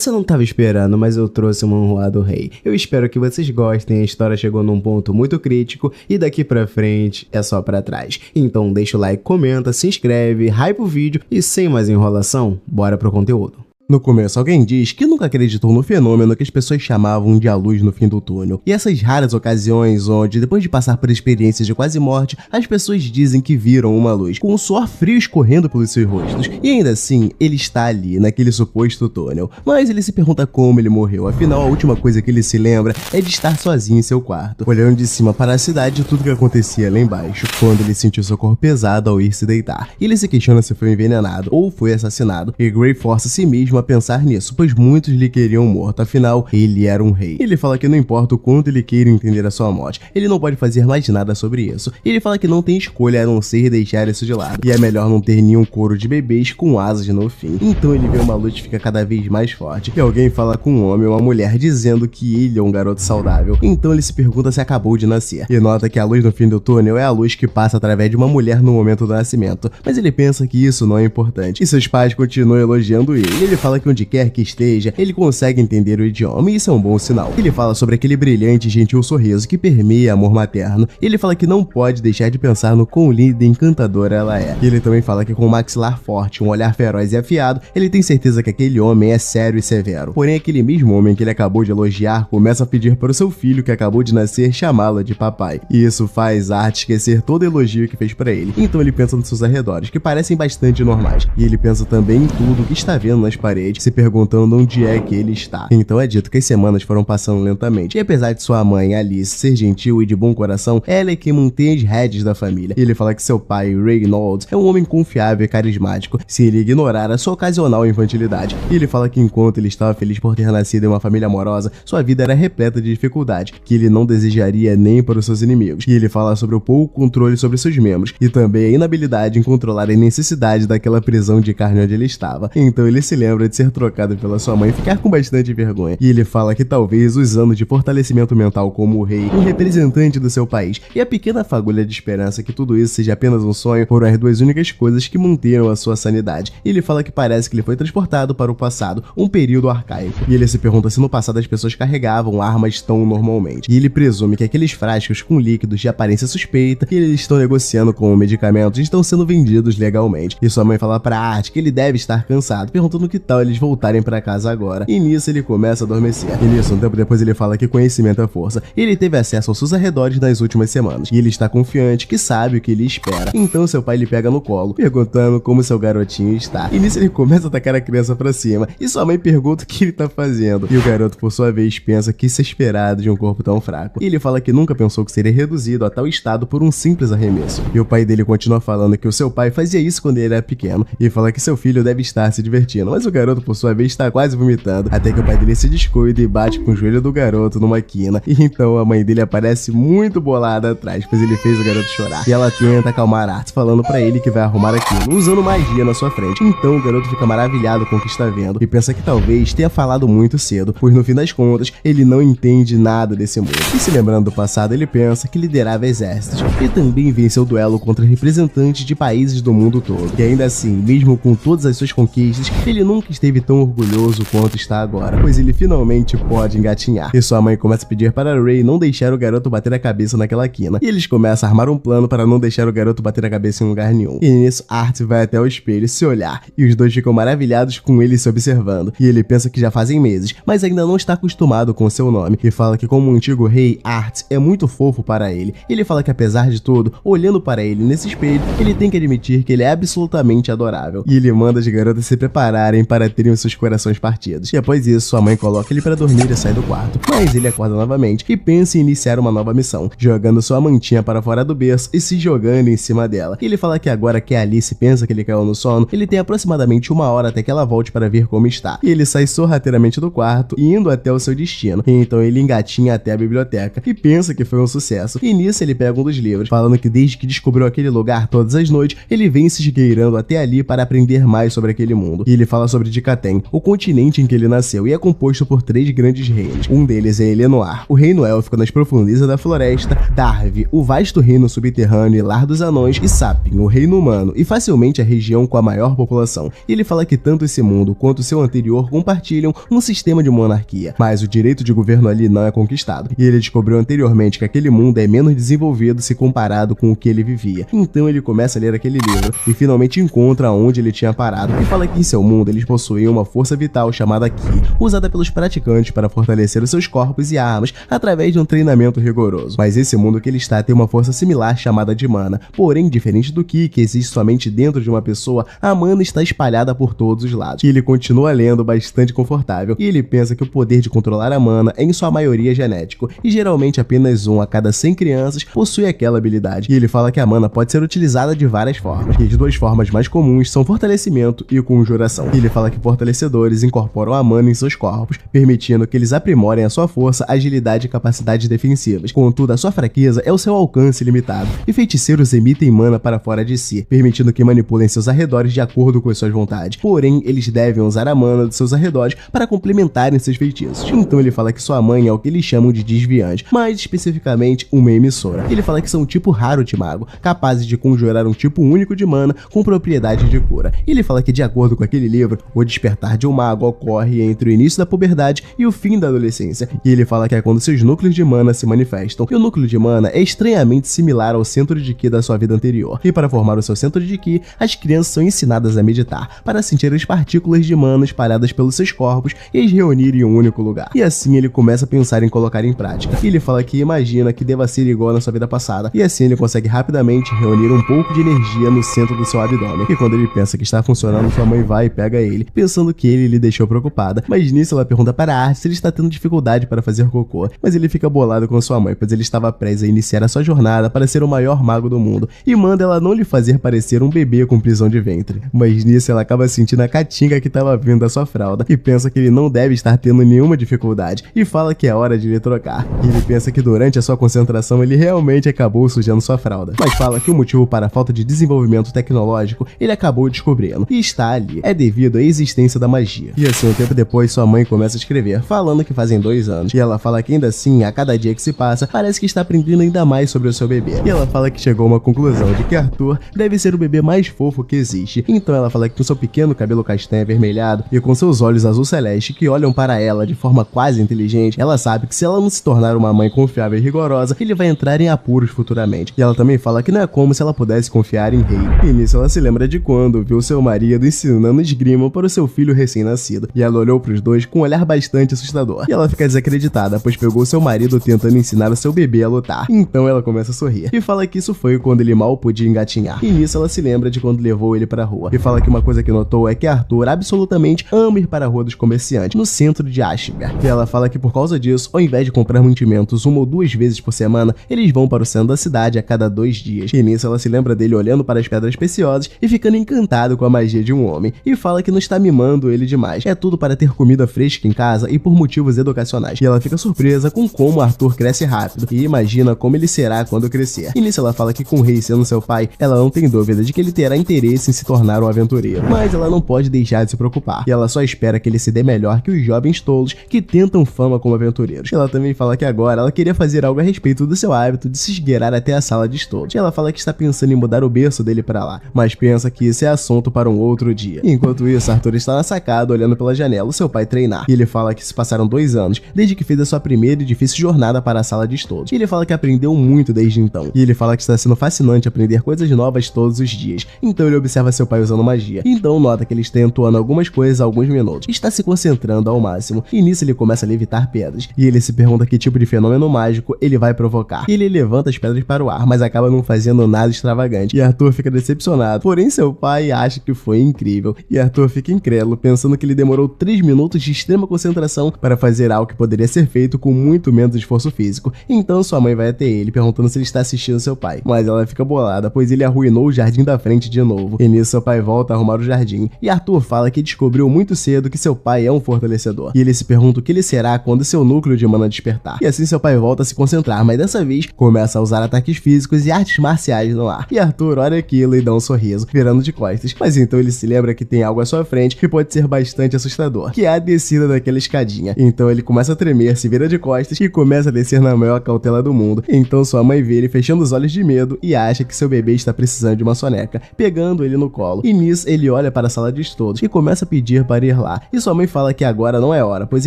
Você não estava esperando, mas eu trouxe uma honrado rei. Eu espero que vocês gostem, a história chegou num ponto muito crítico e daqui pra frente é só pra trás. Então deixa o like, comenta, se inscreve, hype o vídeo e sem mais enrolação, bora pro conteúdo. No começo, alguém diz que nunca acreditou no fenômeno que as pessoas chamavam de a luz no fim do túnel. E essas raras ocasiões onde, depois de passar por experiências de quase morte, as pessoas dizem que viram uma luz, com um suor frio escorrendo pelos seus rostos. E ainda assim, ele está ali, naquele suposto túnel. Mas ele se pergunta como ele morreu, afinal a última coisa que ele se lembra é de estar sozinho em seu quarto, olhando de cima para a cidade e tudo que acontecia lá embaixo, quando ele sentiu seu corpo pesado ao ir se deitar. Ele se questiona se foi envenenado ou foi assassinado, e Gray força a si mesmo a pensar nisso, pois muitos lhe queriam morto, afinal, ele era um rei. Ele fala que não importa o quanto ele queira entender a sua morte, ele não pode fazer mais nada sobre isso. Ele fala que não tem escolha a não ser deixar isso de lado, e é melhor não ter nenhum coro de bebês com asas no fim. Então ele vê uma luz que fica cada vez mais forte, e alguém fala com um homem ou uma mulher dizendo que ele é um garoto saudável. Então ele se pergunta se acabou de nascer, e nota que a luz no fim do túnel é a luz que passa através de uma mulher no momento do nascimento, mas ele pensa que isso não é importante, e seus pais continuam elogiando ele. Ele fala que onde quer que esteja, ele consegue entender o idioma, e isso é um bom sinal. Ele fala sobre aquele brilhante e gentil sorriso que permeia amor materno. Ele fala que não pode deixar de pensar no quão linda e encantadora ela é. E ele também fala que com um maxilar forte, um olhar feroz e afiado, ele tem certeza que aquele homem é sério e severo. Porém, aquele mesmo homem que ele acabou de elogiar começa a pedir para o seu filho que acabou de nascer chamá-lo de papai. E isso faz Art esquecer todo elogio que fez para ele. Então ele pensa nos seus arredores, que parecem bastante normais. E ele pensa também em tudo que está vendo nas paredes, se perguntando onde é que ele está. Então é dito que as semanas foram passando lentamente, e apesar de sua mãe, Alice, ser gentil e de bom coração, ela é quem mantém as rédeas da família. Ele fala que seu pai, Reynolds, é um homem confiável e carismático, se ele ignorar a sua ocasional infantilidade. E ele fala que enquanto ele estava feliz por ter nascido em uma família amorosa, sua vida era repleta de dificuldade, que ele não desejaria nem para os seus inimigos. E ele fala sobre o pouco controle sobre seus membros, e também a inabilidade em controlar a necessidade daquela prisão de carne onde ele estava. Então ele se lembra de ser trocado pela sua mãe e ficar com bastante vergonha. E ele fala que talvez os anos de fortalecimento mental como o rei, um representante do seu país, e a pequena fagulha de esperança que tudo isso seja apenas um sonho, foram as duas únicas coisas que manteram a sua sanidade. E ele fala que parece que ele foi transportado para o passado, um período arcaico. E ele se pergunta se no passado as pessoas carregavam armas tão normalmente. E ele presume que aqueles frascos com líquidos de aparência suspeita que eles estão negociando com medicamentos estão sendo vendidos legalmente. E sua mãe fala pra Art que ele deve estar cansado, perguntando que tal eles voltarem pra casa agora. E nisso ele começa a adormecer. E nisso, um tempo depois ele fala que conhecimento é força. Ele teve acesso aos seus arredores nas últimas semanas. E ele está confiante que sabe o que ele espera. Então seu pai lhe pega no colo, perguntando como seu garotinho está. E nisso ele começa a atacar a criança pra cima. E sua mãe pergunta o que ele tá fazendo. E o garoto, por sua vez, pensa que isso é esperado de um corpo tão fraco. E ele fala que nunca pensou que seria reduzido a tal estado por um simples arremesso. E o pai dele continua falando que o seu pai fazia isso quando ele era pequeno. E fala que seu filho deve estar se divertindo. Mas o garoto, por sua vez, está quase vomitando, até que o pai dele se descuida e bate com o joelho do garoto numa quina. E então a mãe dele aparece muito bolada atrás, pois ele fez o garoto chorar. E ela tenta acalmar Art, falando pra ele que vai arrumar aquilo, usando magia na sua frente. Então o garoto fica maravilhado com o que está vendo e pensa que talvez tenha falado muito cedo, pois no fim das contas, ele não entende nada desse mundo. E se lembrando do passado, ele pensa que liderava exércitos e também venceu o duelo contra representantes de países do mundo todo. E ainda assim, mesmo com todas as suas conquistas, ele nunca esteve tão orgulhoso quanto está agora, pois ele finalmente pode engatinhar. E sua mãe começa a pedir para Ray não deixar o garoto bater a cabeça naquela quina. E eles começam a armar um plano para não deixar o garoto bater a cabeça em lugar nenhum. E nisso, Art vai até o espelho se olhar, e os dois ficam maravilhados com ele se observando. E ele pensa que já fazem meses, mas ainda não está acostumado com seu nome. E fala que como um antigo rei, Art é muito fofo para ele. Ele fala que apesar de tudo, olhando para ele nesse espelho, ele tem que admitir que ele é absolutamente adorável. E ele manda as garotas se prepararem para terem os seus corações partidos. E após isso, sua mãe coloca ele para dormir e sai do quarto. Mas ele acorda novamente e pensa em iniciar uma nova missão, jogando sua mantinha para fora do berço e se jogando em cima dela. E ele fala que agora que a Alice pensa que ele caiu no sono, ele tem aproximadamente 1 hora até que ela volte para ver como está. E ele sai sorrateiramente do quarto, indo até o seu destino. E então ele engatinha até a biblioteca e pensa que foi um sucesso. E nisso ele pega um dos livros, falando que desde que descobriu aquele lugar todas as noites, ele vem se esgueirando até ali para aprender mais sobre aquele mundo. E ele fala sobre de Catem, o continente em que ele nasceu, e é composto por 3 grandes reinos. Um deles é Elenoir, o reino élfico nas profundezas da floresta, Darve, o vasto reino subterrâneo e lar dos anões, e Sapin, o reino humano, e facilmente a região com a maior população. E ele fala que tanto esse mundo quanto seu anterior compartilham um sistema de monarquia, mas o direito de governo ali não é conquistado. E ele descobriu anteriormente que aquele mundo é menos desenvolvido se comparado com o que ele vivia. Então ele começa a ler aquele livro e finalmente encontra onde ele tinha parado, e fala que em seu mundo eles possuíam uma força vital chamada Ki, usada pelos praticantes para fortalecer os seus corpos e armas através de um treinamento rigoroso. Mas esse mundo que ele está tem uma força similar chamada de mana, porém diferente do Ki, que existe somente dentro de uma pessoa, a mana está espalhada por todos os lados. E ele continua lendo bastante confortável, e ele pensa que o poder de controlar a mana é em sua maioria genético, e geralmente apenas 1 a cada 100 crianças possui aquela habilidade. E ele fala que a mana pode ser utilizada de várias formas, e as 2 formas mais comuns são fortalecimento e conjuração. E ele fala que fortalecedores incorporam a mana em seus corpos, permitindo que eles aprimorem a sua força, agilidade e capacidades defensivas. Contudo, a sua fraqueza é o seu alcance limitado, e feiticeiros emitem mana para fora de si, permitindo que manipulem seus arredores de acordo com as suas vontades. Porém, eles devem usar a mana dos seus arredores para complementarem seus feitiços. Então ele fala que sua mãe é o que eles chamam de desviante, mais especificamente uma emissora. Ele fala que são um tipo raro de mago, capazes de conjurar um tipo único de mana com propriedade de cura. Ele fala que, de acordo com aquele livro, o despertar de um mago ocorre entre o início da puberdade e o fim da adolescência. E ele fala que é quando seus núcleos de mana se manifestam. E o núcleo de mana é estranhamente similar ao centro de Ki da sua vida anterior. E para formar o seu centro de Ki, as crianças são ensinadas a meditar, para sentir as partículas de mana espalhadas pelos seus corpos e as reunir em um único lugar. E assim ele começa a pensar em colocar em prática. E ele fala que imagina que deva ser igual na sua vida passada, e assim ele consegue rapidamente reunir um pouco de energia no centro do seu abdômen. E quando ele pensa que está funcionando, sua mãe vai e pega ele, pensando que ele lhe deixou preocupada. Mas nisso ela pergunta para Art se ele está tendo dificuldade para fazer cocô, mas ele fica bolado com sua mãe, pois ele estava prestes a iniciar a sua jornada para ser o maior mago do mundo, e manda ela não lhe fazer parecer um bebê com prisão de ventre. Mas nisso ela acaba sentindo a catinga que estava vindo da sua fralda, e pensa que ele não deve estar tendo nenhuma dificuldade, e fala que é hora de lhe trocar. E ele pensa que durante a sua concentração ele realmente acabou sujando sua fralda, mas fala que o motivo para a falta de desenvolvimento tecnológico ele acabou descobrindo, e está ali, é devido à existência da magia. E assim, um tempo depois, sua mãe começa a escrever, falando que fazem 2 anos, e ela fala que ainda assim, a cada dia que se passa, parece que está aprendendo ainda mais sobre o seu bebê. E ela fala que chegou a uma conclusão de que Arthur deve ser o bebê mais fofo que existe. Então ela fala que com seu pequeno cabelo castanho avermelhado e com seus olhos azul celeste que olham para ela de forma quase inteligente, ela sabe que se ela não se tornar uma mãe confiável e rigorosa, ele vai entrar em apuros futuramente. E ela também fala que não é como se ela pudesse confiar em Rei. E nisso ela se lembra de quando viu seu marido ensinando esgrima para o seu filho recém-nascido. E ela olhou para os dois com um olhar bastante assustador. E ela fica desacreditada, pois pegou seu marido tentando ensinar o seu bebê a lutar. Então ela começa a sorrir. E fala que isso foi quando ele mal podia engatinhar. E nisso ela se lembra de quando levou ele para a rua. E fala que uma coisa que notou é que Arthur absolutamente ama ir para a rua dos comerciantes, no centro de Ashgar. E ela fala que por causa disso, ao invés de comprar mantimentos 1 ou 2 vezes por semana, eles vão para o centro da cidade a cada 2 dias. E nisso ela se lembra dele olhando para as pedras preciosas e ficando encantado com a magia de um homem. E fala que não está mimando ele demais. É tudo para ter comida fresca em casa e por motivos educacionais. E ela fica surpresa com como Arthur cresce rápido e imagina como ele será quando crescer. E nisso ela fala que com o rei sendo seu pai, ela não tem dúvida de que ele terá interesse em se tornar um aventureiro. Mas ela não pode deixar de se preocupar. E ela só espera que ele se dê melhor que os jovens tolos que tentam fama como aventureiros. Ela também fala que agora ela queria fazer algo a respeito do seu hábito de se esgueirar até a sala de estudos. E ela fala que está pensando em mudar o berço dele para lá, mas pensa que isso é assunto para um outro dia. E enquanto isso, Arthur está na sacada olhando pela janela o seu pai treinar. E ele fala que se passaram 2 anos desde que fez a sua primeira e difícil jornada para a sala de estudos. E ele fala que aprendeu muito desde então. E ele fala que está sendo fascinante aprender coisas novas todos os dias. Então ele observa seu pai usando magia. Então nota que ele está entoando algumas coisas há alguns minutos. E está se concentrando ao máximo. E nisso ele começa a levitar pedras. E ele se pergunta que tipo de fenômeno mágico ele vai provocar. E ele levanta as pedras para o ar, mas acaba não fazendo nada extravagante. E Arthur fica decepcionado. Porém seu pai acha que foi incrível. E Arthur fica incrédulo, pensando que ele demorou 3 minutos de extrema concentração para fazer algo que poderia ser feito com muito menos esforço físico. Então sua mãe vai até ele, perguntando se ele está assistindo seu pai. Mas ela fica bolada, pois ele arruinou o jardim da frente de novo. E nisso seu pai volta a arrumar o jardim. E Arthur fala que descobriu muito cedo que seu pai é um fortalecedor. E ele se pergunta o que ele será quando seu núcleo de mana despertar. E assim seu pai volta a se concentrar, mas dessa vez começa a usar ataques físicos e artes marciais no ar. E Arthur olha aquilo e dá um sorriso, virando de costas. Mas então ele se lembra que tem algo à sua frente frente que pode ser bastante assustador, que é a descida daquela escadinha. Então ele começa a tremer, se vira de costas e começa a descer na maior cautela do mundo. Então sua mãe vê ele fechando os olhos de medo e acha que seu bebê está precisando de uma soneca, pegando ele no colo. E nisso ele olha para a sala de estudos e começa a pedir para ir lá. E sua mãe fala que agora não é hora, pois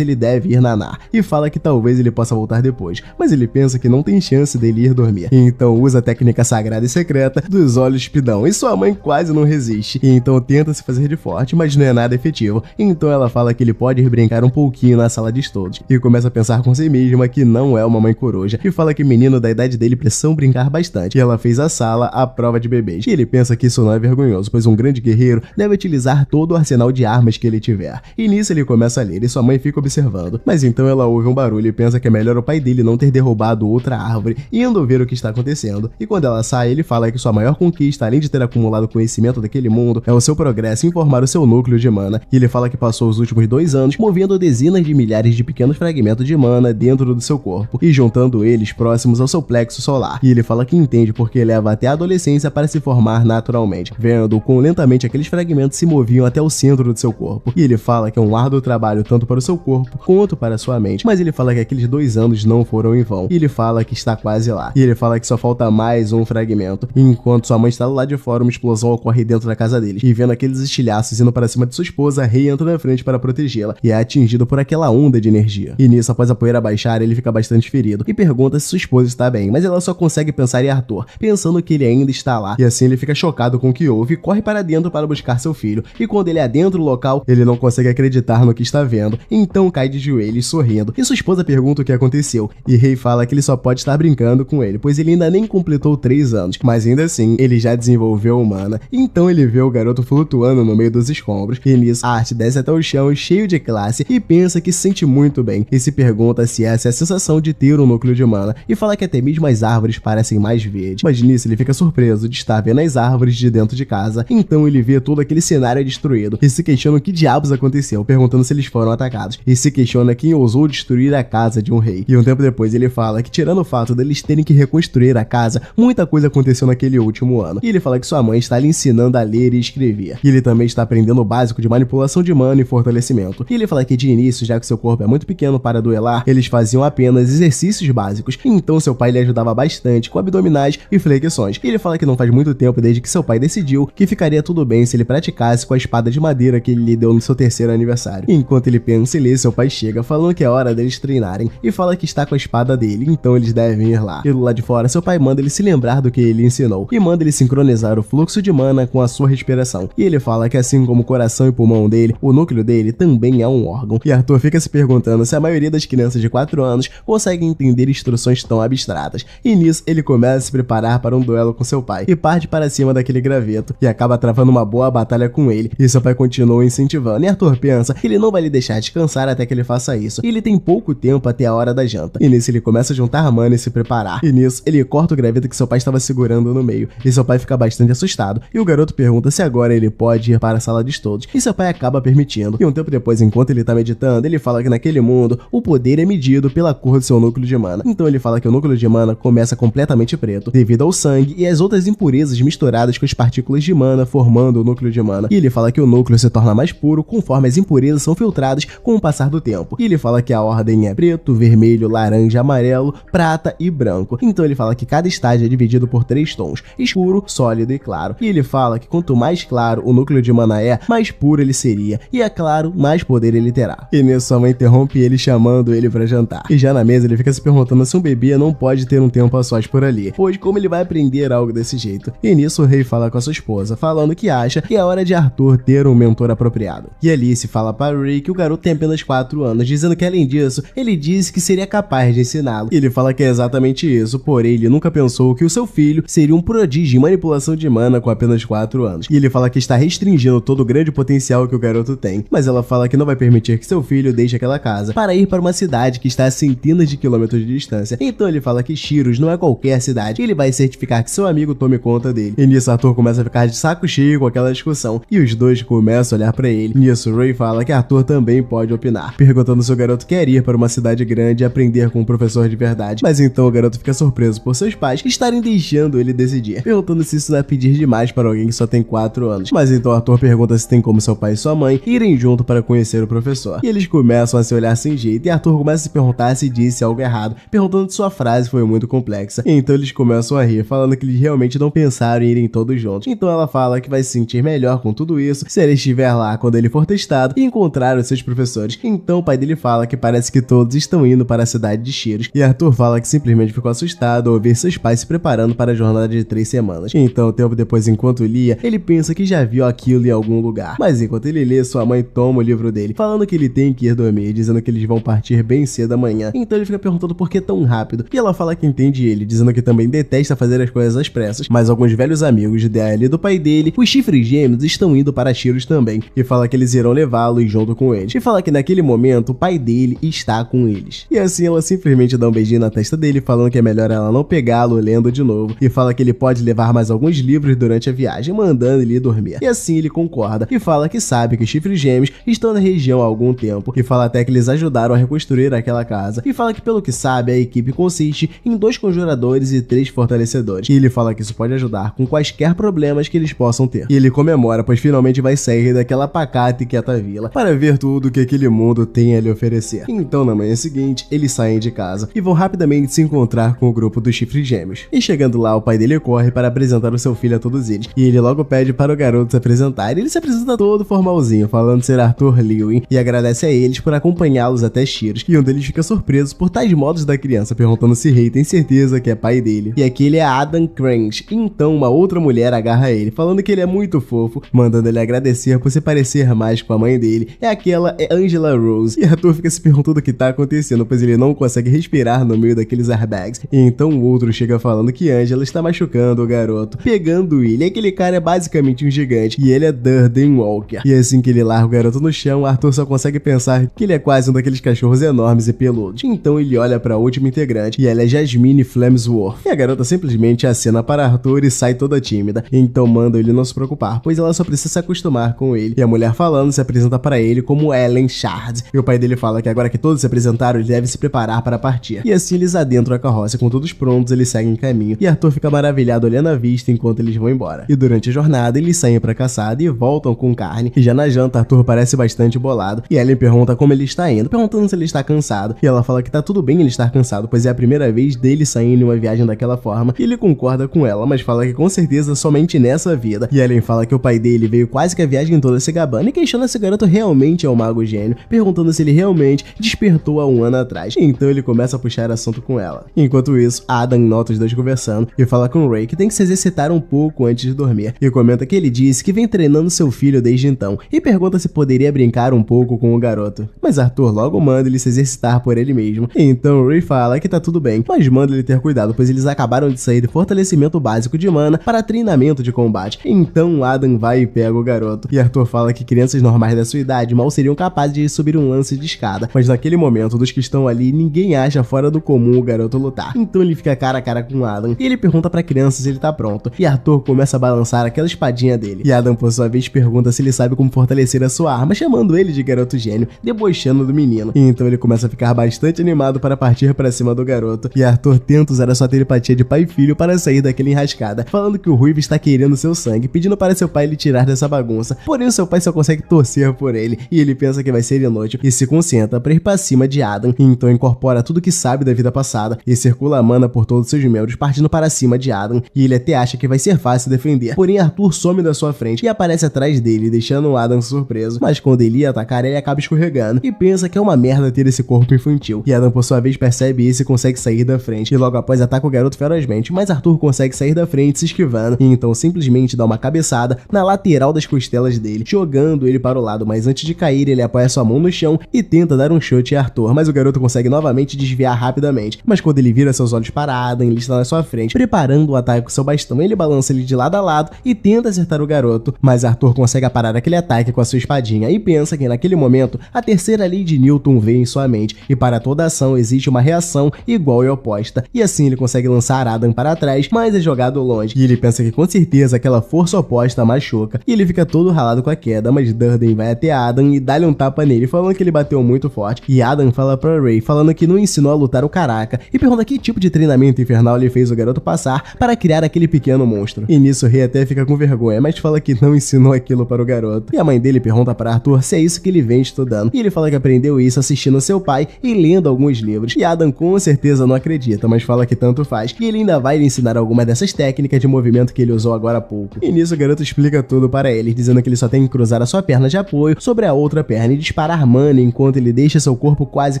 ele deve ir nanar. E fala que talvez ele possa voltar depois, mas ele pensa que não tem chance dele ir dormir. E então usa a técnica sagrada e secreta dos olhos espidão. E sua mãe quase não resiste. E então tenta se fazer de forte, mas não é nada efetivo. Então ela fala que ele pode ir brincar um pouquinho na sala de estudos. E começa a pensar com si mesma que não é uma mãe coruja. E fala que menino da idade dele precisam brincar bastante. E ela fez a sala à prova de bebês. E ele pensa que isso não é vergonhoso, pois um grande guerreiro deve utilizar todo o arsenal de armas que ele tiver. E nisso ele começa a ler e sua mãe fica observando. Mas então ela ouve um barulho e pensa que é melhor o pai dele não ter derrubado outra árvore, indo ver o que está acontecendo. E quando ela sai, ele fala que sua maior conquista, além de ter acumulado conhecimento daquele mundo, é o seu progresso em formar o seu núcleo de mana. E ele fala que passou os últimos 2 anos movendo dezenas de milhares de pequenos fragmentos de mana dentro do seu corpo e juntando eles próximos ao seu plexo solar. E ele fala que entende porque leva até a adolescência para se formar naturalmente, vendo quão lentamente aqueles fragmentos se moviam até o centro do seu corpo. E ele fala que é um árduo trabalho tanto para o seu corpo quanto para a sua mente, mas ele fala que aqueles 2 anos não foram em vão. E ele fala que está quase lá. E ele fala que só falta mais um fragmento. E enquanto sua mãe está lá de fora, uma explosão ocorre dentro da casa deles. E vendo aqueles estilhaços indo para cima de sua esposa, Rei entra na frente para protegê-la e é atingido por aquela onda de energia. E nisso, após a poeira baixar, ele fica bastante ferido e pergunta se sua esposa está bem, mas ela só consegue pensar em Arthur, pensando que ele ainda está lá. E assim ele fica chocado com o que houve e corre para dentro para buscar seu filho. E quando ele adentra o local, ele não consegue acreditar no que está vendo, então cai de joelhos sorrindo. E sua esposa pergunta o que aconteceu, e Rei fala que ele só pode estar brincando com ele, pois ele ainda nem completou 3 anos, mas ainda assim, ele já desenvolveu mana. Então ele vê o garoto flutuando no meio dos escombros, e nisso, Art desce até o chão cheio de classe e pensa que se sente muito bem, e se pergunta se essa é a sensação de ter um núcleo de mana, e fala que até mesmo as árvores parecem mais verdes. Mas nisso ele fica surpreso de estar vendo as árvores de dentro de casa, então ele vê todo aquele cenário destruído, e se questiona o que diabos aconteceu, perguntando se eles foram atacados, e se questiona quem ousou destruir a casa de um rei. E um tempo depois ele fala que, tirando o fato deles terem que reconstruir a casa, muita coisa aconteceu naquele último ano. E ele fala que sua mãe está lhe ensinando a ler e escrever. E ele também está aprendendo o básico de manipulação de mana e fortalecimento. E ele fala que de início, já que seu corpo é muito pequeno para duelar, eles faziam apenas exercícios básicos. Então seu pai lhe ajudava bastante com abdominais e flexões. E ele fala que não faz muito tempo desde que seu pai decidiu que ficaria tudo bem se ele praticasse com a espada de madeira que ele lhe deu no seu 3º aniversário. E enquanto ele pensa em ler, seu pai chega falando que é hora deles treinarem e fala que está com a espada dele, então eles devem ir lá. E do lado de fora, seu pai manda ele se lembrar do que ele ensinou e manda ele sincronizar o fluxo de mana com a sua respiração. E ele fala que assim como o coração e pulmão dele, o núcleo dele também é um órgão. E Arthur fica se perguntando se a maioria das crianças de 4 anos consegue entender instruções tão abstratas. E nisso, ele começa a se preparar para um duelo com seu pai e parte para cima daquele graveto e acaba travando uma boa batalha com ele. E seu pai continua incentivando. E Arthur pensa que ele não vai lhe deixar descansar até que ele faça isso. E ele tem pouco tempo até a hora da janta. E nisso ele começa a juntar mana e se preparar. E nisso ele corta o graveto que seu pai estava segurando no meio. E seu pai fica bastante assustado. E o garoto pergunta se agora ele pode ir para a sala de estudos. E seu pai acaba permitindo. E um tempo depois, enquanto ele tá meditando, ele fala que naquele mundo o poder é medido pela cor do seu núcleo de mana. Então ele fala que o núcleo de mana começa completamente preto, devido ao sangue e às outras impurezas misturadas com as partículas de mana formando o núcleo de mana. E ele fala que o núcleo se torna mais puro conforme as impurezas são filtradas com o passar do tempo. E ele fala que a ordem é preto, vermelho, laranja, amarelo, prata e branco. Então ele fala que cada estágio é dividido por 3 tons: escuro, sólido e claro. E ele fala que quanto mais claro o núcleo de mana é, mais puro ele seria. E é claro, mais poder ele terá. E nisso sua mãe interrompe ele chamando ele pra jantar. E já na mesa ele fica se perguntando se um bebê não pode ter um tempo a sós por ali, pois como ele vai aprender algo desse jeito. E nisso o rei fala com a sua esposa, falando que acha que é hora de Arthur ter um mentor apropriado. E Alice fala para Ray que o garoto tem apenas 4 anos, dizendo que além disso, ele disse que seria capaz de ensiná-lo. E ele fala que é exatamente isso, porém ele nunca pensou que o seu filho seria um prodígio em manipulação de mana com apenas 4 anos. E ele fala que está restringindo todo o grande potencial que o garoto tem, mas ela fala que não vai permitir que seu filho deixe aquela casa para ir para uma cidade que está a centenas de quilômetros de distância. Então ele fala que Shiros não é qualquer cidade, e ele vai certificar que seu amigo tome conta dele. E nisso Arthur começa a ficar de saco cheio com aquela discussão, e os dois começam a olhar para ele. Nisso Ray fala que Arthur também pode opinar, perguntando se o garoto quer ir para uma cidade grande e aprender com um professor de verdade. Mas então o garoto fica surpreso por seus pais estarem deixando ele decidir, perguntando se isso não é pedir demais para alguém que só tem 4 anos. Mas então Arthur pergunta se tem como seu pai e sua mãe, irem junto para conhecer o professor. E eles começam a se olhar sem jeito e Arthur começa a se perguntar se disse algo errado, perguntando se sua frase foi muito complexa. Então eles começam a rir, falando que eles realmente não pensaram em irem todos juntos. Então ela fala que vai se sentir melhor com tudo isso se ele estiver lá quando ele for testado e encontrar os seus professores. Então o pai dele fala que parece que todos estão indo para a cidade de Shiros, e Arthur fala que simplesmente ficou assustado ao ver seus pais se preparando para a jornada de 3 semanas. Então, tempo depois, enquanto lia, ele pensa que já viu aquilo em algum lugar. Mas enquanto ele lê, sua mãe toma o livro dele, falando que ele tem que ir dormir, dizendo que eles vão partir bem cedo amanhã. Então ele fica perguntando por que tão rápido, e ela fala que entende ele, dizendo que também detesta fazer as coisas às pressas, mas alguns velhos amigos dela e do pai dele, os chifres gêmeos, estão indo para Shiros também, e fala que eles irão levá-los junto com eles, e fala que naquele momento o pai dele está com eles. E assim ela simplesmente dá um beijinho na testa dele, falando que é melhor ela não pegá-lo lendo de novo, e fala que ele pode levar mais alguns livros durante a viagem, mandando ele ir dormir. E assim ele concorda, e fala que sabe que os chifres gêmeos estão na região há algum tempo, e fala até que eles ajudaram a reconstruir aquela casa, e fala que pelo que sabe a equipe consiste em 2 conjuradores e 3 fortalecedores, e ele fala que isso pode ajudar com quaisquer problemas que eles possam ter. E ele comemora, pois finalmente vai sair daquela pacata e quieta vila para ver tudo que aquele mundo tem a lhe oferecer. Então na manhã seguinte, eles saem de casa e vão rapidamente se encontrar com o grupo dos chifres gêmeos. E chegando lá, o pai dele corre para apresentar o seu filho a todos eles, e ele logo pede para o garoto se apresentar. Ele se apresenta todo formalzinho, falando ser Arthur Lewin, e agradece a eles por acompanhá-los até Shiros, e um deles fica surpreso por tais modos da criança, perguntando se Rei tem certeza que é pai dele. E aquele é Adam Cranch. Então uma outra mulher agarra ele, falando que ele é muito fofo, mandando ele agradecer por se parecer mais com a mãe dele. E aquela é Angela Rose, e Arthur fica se perguntando o que tá acontecendo, pois ele não consegue respirar no meio daqueles airbags. E então o outro chega falando que Angela está machucando o garoto, pegando ele. E aquele cara é basicamente um gigante, e ele é Durden Walker. E assim que ele larga o garoto no chão, Arthur só consegue pensar que ele é quase um daqueles cachorros enormes e peludos. Então ele olha para a última integrante, e ela é Jasmine Flamsworth. E a garota simplesmente acena para Arthur e sai toda tímida. Então manda ele não se preocupar, pois ela só precisa se acostumar com ele. E a mulher falando se apresenta para ele como Ellen Shard. E o pai dele fala que agora que todos se apresentaram, ele deve se preparar para partir. E assim eles adentram a carroça, com todos prontos, eles seguem caminho. E Arthur fica maravilhado olhando a vista enquanto eles vão embora. E durante a jornada, eles saem para caçada e voltam com carne. E já na janta, Arthur parece bastante bolado. E Ellen pergunta como ele está indo, perguntando se ele está cansado. E ela fala que tá tudo bem ele estar cansado, pois é a primeira vez dele saindo em uma viagem daquela forma. E ele concorda com ela, mas fala que com certeza somente nessa vida. E Ellen fala que o pai dele veio quase que a viagem toda se gabando e questiona se o garoto realmente é um mago gênio, perguntando se ele realmente despertou há um ano atrás. Então ele começa a puxar assunto com ela. Enquanto isso, Adam nota os dois conversando e fala com Ray que tem que se exercitar um pouco antes de dormir. E comenta que ele disse que vem treinando seu filho desde então, e pergunta se poderia brincar um pouco com o garoto. Mas Arthur logo manda ele se exercitar por ele mesmo. Então Ray fala que tá tudo bem, mas manda ele ter cuidado, pois eles acabaram de sair do fortalecimento básico de mana para treinamento de combate. Então Adam vai e pega o garoto. E Arthur fala que crianças normais da sua idade mal seriam capazes de subir um lance de escada, mas naquele momento, dos que estão ali, ninguém acha fora do comum o garoto lutar. Então ele fica cara a cara com Adam, e ele pergunta pra criança se ele tá pronto. E Arthur começa a balançar aquela espadinha dele. E Adam, por sua vez, pergunta se ele sabe como fortalecer a sua arma, chamando ele de garoto gênio, debochando do menino. E então ele começa a ficar bastante animado para partir pra cima do garoto. E Arthur tenta usar a sua telepatia de pai e filho para sair daquela enrascada, falando que o Ruivo está querendo seu sangue, pedindo para seu pai lhe tirar dessa bagunça. Porém, o seu pai só consegue torcer por ele, e ele pensa que vai ser inútil, e se concentra pra ir pra cima de Adam. E então incorpora tudo que sabe da vida passada, e circula a mana por todos seus membros, partindo para cima de Adam, e ele até acha que vai ser fácil defender. Porém, Arthur some da sua frente e aparece atrás dele, deixando o Adam surpreso. Mas quando ele ia atacar, ele acaba escorregando, e pensa que é uma merda ter esse corpo infantil. E Adam, por sua vez, percebe isso e consegue sair da frente, e logo após ataca o garoto ferozmente, mas Arthur consegue sair da frente se esquivando, e então simplesmente dá uma cabeçada na lateral das costelas dele, jogando ele para o lado, mas antes de cair, ele apoia sua mão no chão e tenta dar um chute a Arthur, mas o garoto consegue novamente desviar rapidamente. Mas quando ele vira seus olhos para Adam, ele está na sua frente, preparando o ataque com seu bastão. Ele balança ele de lado a lado e tenta acertar o garoto, mas Arthur consegue parar aquele ataque com a sua espadinha, e pensa que naquele momento a terceira lei de Newton veio em sua mente, e para toda ação existe uma reação igual e oposta, e assim ele consegue lançar Adam para trás, mas é jogado longe, e ele pensa que com certeza aquela força oposta machuca, e ele fica todo ralado com a queda, mas Durden vai até Adam e dá-lhe um tapa nele, falando que ele bateu muito forte. E Adam fala pra Ray, falando que não ensinou a lutar o Caraca, e pergunta que tipo de treinamento infernal ele fez o garoto passar para criar aquele pequeno monstro. E nisso Ray até fica com vergonha, mas fala que não ensinou aquilo aquilo para o garoto. E a mãe dele pergunta para Arthur se é isso que ele vem estudando. E ele fala que aprendeu isso assistindo seu pai e lendo alguns livros. E Adam com certeza não acredita, mas fala que tanto faz. E ele ainda vai lhe ensinar algumas dessas técnicas de movimento que ele usou agora há pouco. E nisso o garoto explica tudo para ele, dizendo que ele só tem que cruzar a sua perna de apoio sobre a outra perna e disparar mana enquanto ele deixa seu corpo quase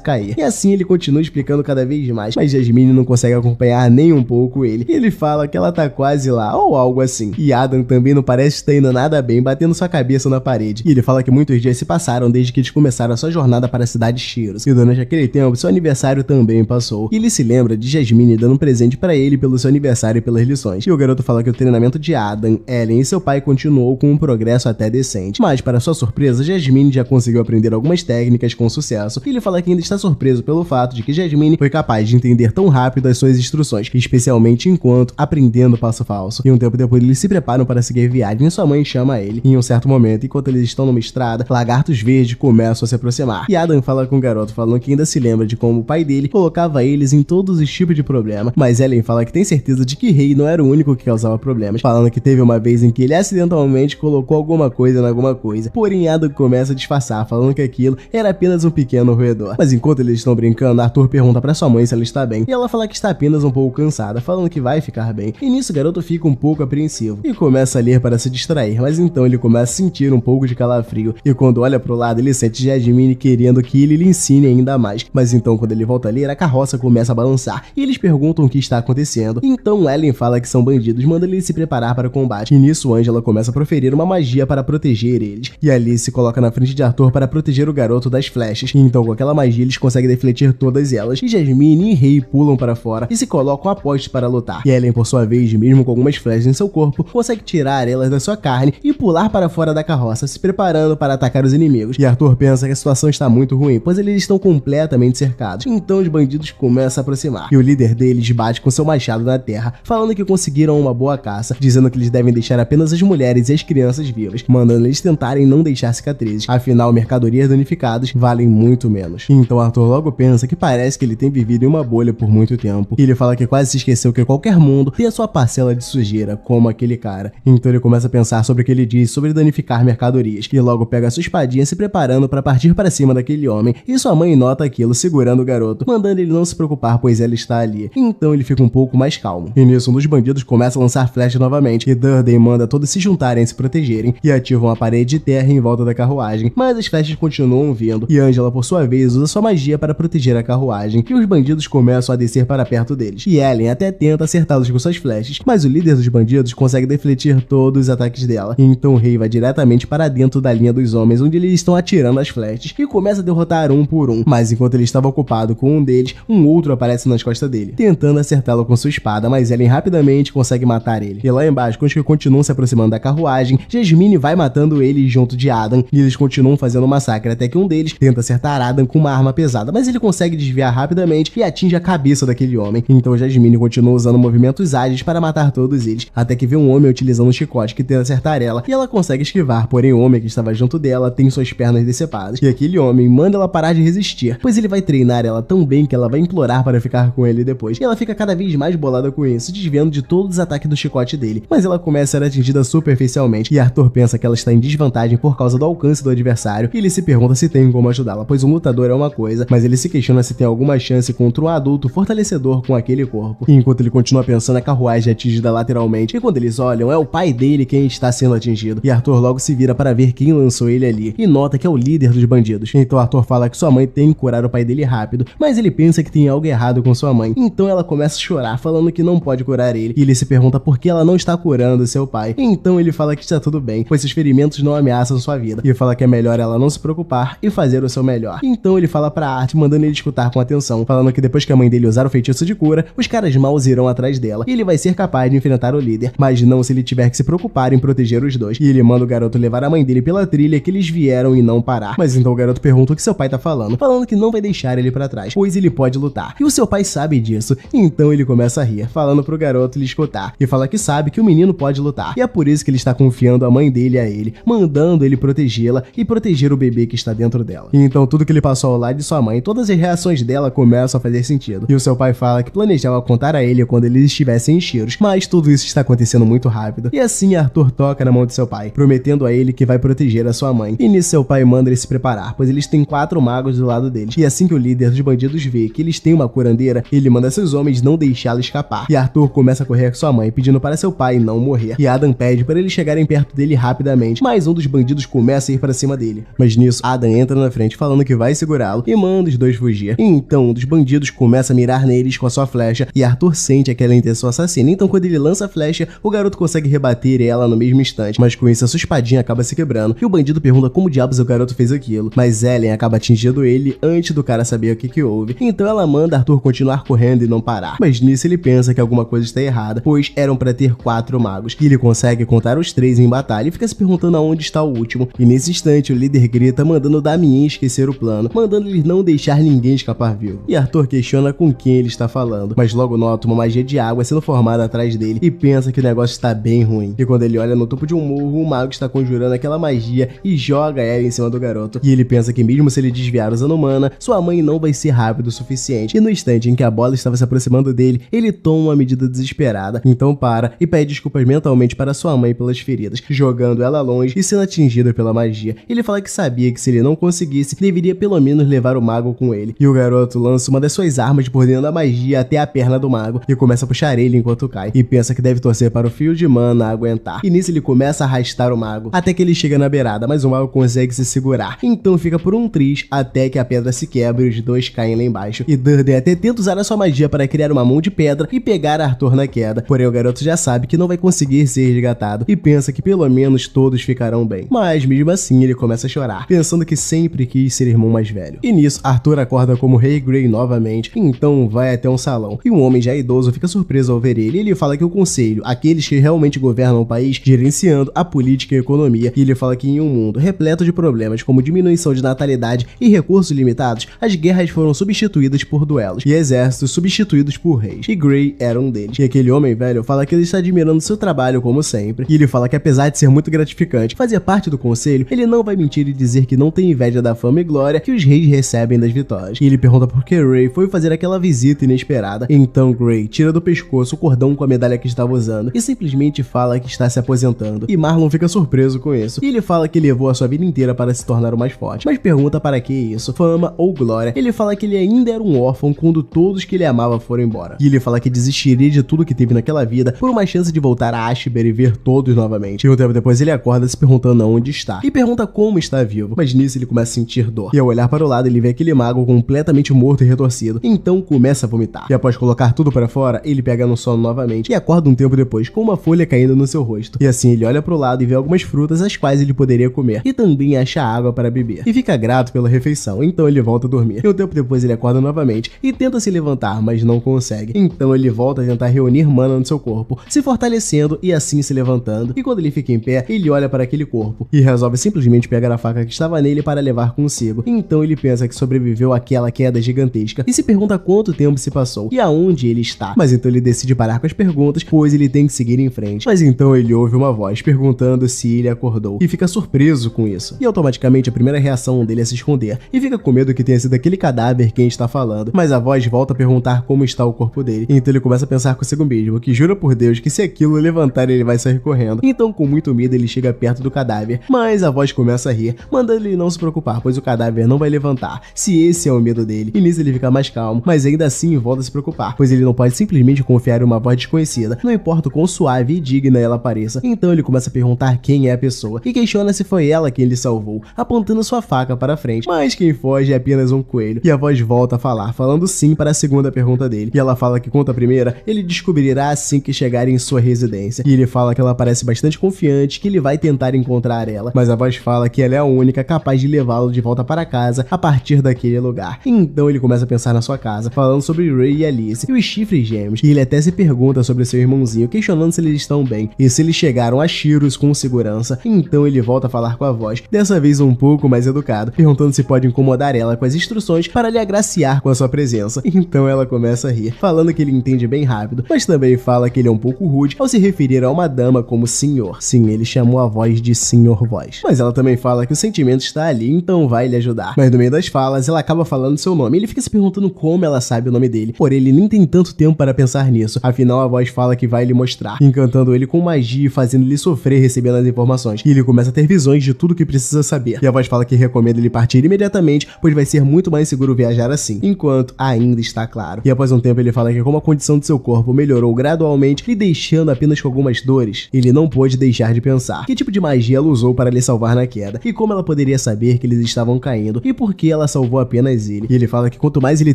cair. E assim ele continua explicando cada vez mais, mas Jasmine não consegue acompanhar nem um pouco ele. E ele fala que ela tá quase lá, ou algo assim. E Adam também não parece estar indo nada bem, batendo sua cabeça na parede. E ele fala que muitos dias se passaram desde que eles começaram a sua jornada para a cidade Shiros. E durante aquele tempo, seu aniversário também passou. E ele se lembra de Jasmine dando um presente para ele pelo seu aniversário e pelas lições. E o garoto fala que o treinamento de Adam, Ellen e seu pai continuou com um progresso até decente. Mas, para sua surpresa, Jasmine já conseguiu aprender algumas técnicas com sucesso. E ele fala que ainda está surpreso pelo fato de que Jasmine foi capaz de entender tão rápido as suas instruções, especialmente enquanto aprendendo passo falso. E um tempo depois eles se preparam para seguir viagem e sua mãe chama ele. E em um certo momento, enquanto eles estão numa estrada, lagartos verdes começam a se aproximar. E Adam fala com o garoto, falando que ainda se lembra de como o pai dele colocava eles em todos os tipos de problema. Mas Ellen fala que tem certeza de que Rei não era o único que causava problemas, falando que teve uma vez em que ele acidentalmente colocou alguma coisa em alguma coisa. Porém, Adam começa a disfarçar, falando que aquilo era apenas um pequeno roedor. Mas enquanto eles estão brincando, Arthur pergunta pra sua mãe se ela está bem, e ela fala que está apenas um pouco cansada, falando que vai ficar bem. E nisso o garoto fica um pouco apreensivo e começa a ler para se distrair, mas então ele começa a sentir um pouco de calafrio, e quando olha pro lado ele sente Jasmine querendo que ele lhe ensine ainda mais. Mas então quando ele volta a ler, a carroça começa a balançar, e eles perguntam o que está acontecendo. Então Ellen fala que são bandidos, manda ele se preparar para o combate, e nisso Angela começa a proferir uma magia para proteger eles. E Alice se coloca na frente de Arthur para proteger o garoto das flechas, e então com aquela magia eles conseguem defletir todas elas, e Jasmine e Rei pulam para fora e se colocam a postos para lutar. E Ellen, por sua vez, mesmo com algumas flechas em seu corpo, consegue tirar elas da sua carne e pular para fora da carroça, se preparando para atacar os inimigos. E Arthur pensa que a situação está muito ruim, pois eles estão completamente cercados. Então os bandidos começam a se aproximar, e o líder deles bate com seu machado na terra, falando que conseguiram uma boa caça, dizendo que eles devem deixar apenas as mulheres e as crianças vivas, mandando eles tentarem não deixar cicatrizes, afinal mercadorias danificadas valem muito menos. Então Arthur logo pensa que parece que ele tem vivido em uma bolha por muito tempo, e ele fala que quase se esqueceu que qualquer mundo tem a sua parcela de sujeira, como aquele cara. Então ele começa a pensar sobre o que ele diz sobre danificar mercadorias, e logo pega sua espadinha se preparando para partir para cima daquele homem, e sua mãe nota aquilo segurando o garoto, mandando ele não se preocupar, pois ela está ali. Então ele fica um pouco mais calmo. E nisso um dos bandidos começa a lançar flechas novamente, e Durden manda todos se juntarem e se protegerem, e ativam a parede de terra em volta da carruagem, mas as flechas continuam vindo, e Angela por sua vez usa sua magia para proteger a carruagem, e os bandidos começam a descer para perto deles, e Ellen até tenta acertá-los com suas flechas, mas o líder dos bandidos consegue defletir todos os ataques dela, e então o Rei vai diretamente para dentro da linha dos homens, onde eles estão atirando as flechas, e começa a derrotar um por um, mas enquanto ele estava ocupado com um deles, um outro aparece nas costas dele, tentando acertá-lo com sua espada, mas Ellen rapidamente consegue matar ele. E lá embaixo, com os que continuam se aproximando da carruagem, Jasmine vai matando ele junto de Adam, e eles continuam fazendo um massacre, até que um deles tenta acertar Adam com uma arma pesada, mas ele consegue desviar rapidamente e atinge a cabeça daquele homem. Então Jasmine continua usando movimentos ágeis para matar todos eles, até que vê um homem utilizando um chicote que tenta acertar ela, e ela consegue esquivar, porém o homem que estava junto dela tem suas pernas decepadas, e aquele homem manda ela parar de resistir, pois ele vai treinar ela tão bem que ela vai implorar para ficar com ele depois, e ela fica cada vez mais bolada com isso, desviando de todos os ataques do chicote dele, mas ela começa a ser atingida superficialmente, e Arthur pensa que ela está em desvantagem por causa do alcance do adversário, e ele se pergunta se tem como ajudá-la, pois um lutador é uma coisa, mas ele se questiona se tem alguma chance contra um adulto fortalecedor com aquele corpo. E enquanto ele continua pensando, a carruagem é atingida lateralmente, e quando eles olham, é o pai dele quem está sendo atingido, e Arthur logo se vira para ver quem lançou ele ali, e nota que é o líder dos bandidos. Então Arthur fala que sua mãe tem que curar o pai dele rápido, mas ele pensa que tem algo errado com sua mãe, então ela começa a chorar, falando que não pode curar ele, e ele se pergunta por que ela não está curando seu pai. Então ele fala que está tudo bem, pois seus ferimentos não ameaçam sua vida, e fala que é melhor ela não se preocupar e fazer o seu melhor. Então ele fala pra Art, mandando ele escutar com atenção, falando que depois que a mãe dele usar o feitiço de cura, os caras maus irão atrás dela, e ele vai ser capaz de enfrentar o líder, mas não se ele tiver que se preocupar em proteger os dois. E ele manda o garoto levar a mãe dele pela trilha que eles vieram e não parar. Mas então o garoto pergunta o que seu pai tá falando que não vai deixar ele pra trás, pois ele pode lutar. E o seu pai sabe disso, então ele começa a rir, falando pro garoto lhe escutar, e fala que sabe que o menino pode lutar, e é por isso que ele está confiando a mãe dele a ele, mandando ele protegê-la e proteger o bebê que está dentro dela. E então tudo que ele passou ao lado de sua mãe, todas as reações dela começam a fazer sentido. E o seu pai fala que planejava contar a ele quando eles estivessem em Shiros, mas tudo isso está acontecendo muito rápido. E assim Arthur toca na mão de seu pai, prometendo a ele que vai proteger a sua mãe. E nisso seu pai manda ele se preparar, pois eles têm 4 magos do lado deles. E assim que o líder dos bandidos vê que eles têm uma curandeira, ele manda seus homens não deixá-la escapar. E Arthur começa a correr com sua mãe, pedindo para seu pai não morrer. E Adam pede para eles chegarem perto dele rapidamente, mas um dos bandidos começa a ir para cima dele. Mas nisso, Adam entra na frente falando que vai segurá-lo e manda os dois fugir. E então, um dos bandidos começa a mirar neles com a sua flecha e Arthur sente aquela intenção assassina. Então, quando ele lança a flecha, o garoto consegue rebater ela no mesmo instante, mas com isso a sua espadinha acaba se quebrando. E o bandido pergunta como diabos o garoto fez aquilo, mas Ellen acaba atingindo ele antes do cara saber o que houve. Então ela manda Arthur continuar correndo e não parar. Mas nisso ele pensa que alguma coisa está errada, pois eram para ter 4 magos. E ele consegue contar os 3 em batalha e fica se perguntando aonde está o último. E nesse instante o líder grita mandando Damien esquecer o plano, mandando ele não deixar ninguém escapar vivo. E Arthur questiona com quem ele está falando, mas logo nota uma magia de água sendo formada atrás dele e pensa que o negócio está bem ruim. E quando ele olha no topo de um morro, o mago está conjurando aquela magia e joga ela em cima do garoto. E ele pensa que mesmo se ele desviar usando mana, sua mãe não vai ser rápido o suficiente. E no instante em que a bola estava se aproximando dele, ele toma uma medida desesperada. Então para e pede desculpas mentalmente para sua mãe pelas feridas, jogando ela longe e sendo atingido pela magia. Ele fala que sabia que se ele não conseguisse, deveria pelo menos levar o mago com ele. E o garoto lança uma das suas armas por dentro da magia até a perna do mago e começa a puxar ele enquanto cai. E pensa que deve torcer para o fio de mana aguentar. E nisso ele começa a arrastar o mago, até que ele chega na beirada, mas o mago consegue se segurar. Então fica por um triz até que a pedra se quebra e os dois caem lá embaixo. E Durden até tenta usar a sua magia para criar uma mão de pedra e pegar Arthur na queda. Porém o garoto já sabe que não vai conseguir ser resgatado e pensa que pelo menos todos ficarão bem. Mas mesmo assim ele começa a chorar, pensando que sempre quis ser irmão mais velho. E nisso Arthur acorda como Rei Grey novamente, então vai até um salão. E um homem já idoso fica surpreso ao ver ele. Ele fala que o conselho, aqueles que realmente governam o país, gerenciando a política e a economia, e ele fala que em um mundo repleto de problemas como diminuição de natalidade e recursos limitados, as guerras foram substituídas por duelos e exércitos substituídos por reis. E Grey era um deles. E aquele homem velho fala que ele está admirando seu trabalho como sempre. E ele fala que apesar de ser muito gratificante fazer parte do conselho, ele não vai mentir e dizer que não tem inveja da fama e glória que os reis recebem das vitórias. E ele pergunta por que Ray foi fazer aquela visita inesperada. Então Grey tira do pescoço o cordão com a medalha que estava usando e simplesmente fala que está se aposentando. E Marlon fica surpreso com isso. E ele fala que levou a sua vida inteira para se tornar o mais forte, mas pergunta para que isso, fama ou glória. Ele fala que ele ainda era um órfão quando todos que ele amava foram embora. E ele fala que desistiria de tudo que teve naquela vida por uma chance de voltar a Ashbury e ver todos novamente. E um tempo depois ele acorda se perguntando aonde está e pergunta como está vivo, mas nisso ele começa a sentir dor. E ao olhar para o lado ele vê aquele mago completamente morto e retorcido, então começa a vomitar. E após colocar tudo para fora, ele pega no sono novamente e acorda um tempo depois com uma folha caindo no seu rosto. E assim ele olha para o lado e vê algumas frutas as quais ele poderia comer e também acha água para beber. E fica grato pela refeição, então ele volta a dormir. E um tempo depois ele acorda novamente e tenta se levantar, mas não consegue. Então ele volta a tentar reunir mana no seu corpo, se fortalecendo e assim se levantando. E quando ele fica em pé, ele olha para aquele corpo e resolve simplesmente pegar a faca que estava nele para levar consigo. Então ele pensa que sobreviveu àquela queda gigantesca e se pergunta quanto tempo se passou e aonde ele está. Mas então ele decide parar com as perguntas, pois ele tem que seguir em frente. Mas então ele ouve uma voz perguntando se ele acordou e fica surpreso com isso. E automaticamente a primeira reação dele é se esconder e fica com medo que tenha sido aquele cadáver quem está falando. Mas a voz volta a perguntar como está o corpo dele. Então ele começa a pensar consigo mesmo, que jura por Deus que se aquilo levantar ele vai sair correndo. Então com muito medo ele chega perto do cadáver, mas a voz começa a rir, mandando ele não se preocupar, pois o cadáver não vai levantar, se esse é o medo dele. E nisso ele fica mais calmo, mas ainda assim volta a se preocupar, pois ele não pode simplesmente confiar em uma voz desconhecida, não importa o quão suave e digna ela pareça. Então ele começa a perguntar quem é a pessoa e questiona se foi ela quem lhe salvou, apontando sua faca para frente, mas quem foge é apenas um coelho. E a voz volta a falar, falando sim para a segunda pergunta dele, e ela fala que quanto à primeira, ele descobrirá assim que chegar em sua residência. E ele fala que ela parece bastante confiante, que ele vai tentar encontrar ela, mas a voz fala que ela é a única capaz de levá-lo de volta para casa a partir daquele lugar. Então ele começa a pensar na sua casa, falando sobre Ray e Alice e os chifres gêmeos, e ele até se pergunta sobre seu irmãozinho, questionando se eles estão bem e se eles chegaram a Shiros com segurança. Então ele volta a falar com a voz, dessa vez um pouco mais educado, perguntando se pode incomodar ela com as instruções para lhe agraciar com a sua presença. Então ela começa a rir, falando que ele entende bem rápido, mas também fala que ele é um pouco rude ao se referir a uma dama como senhor. Sim, ele chamou a voz de senhor voz. Mas ela também fala que o sentimento está ali, então vai lhe ajudar. Mas no meio das falas, ela acaba falando seu nome. Ele fica se perguntando como ela sabe o nome dele, porém ele nem tem tanto tempo para pensar nisso. Afinal, a voz fala que vai lhe mostrar, encantando ele com magia e fazendo ele sofrer receber recebendo as informações. E ele começa a ter visões de tudo que precisa saber. E a voz fala que recomenda ele partir imediatamente, pois vai ser muito mais seguro viajar assim, enquanto ainda está claro. E após um tempo ele fala que como a condição de seu corpo melhorou gradualmente, lhe deixando apenas com algumas dores, ele não pôde deixar de pensar que tipo de magia ela usou para lhe salvar na queda, e como ela poderia saber que eles estavam caindo, e por que ela salvou apenas ele. E ele fala que quanto mais ele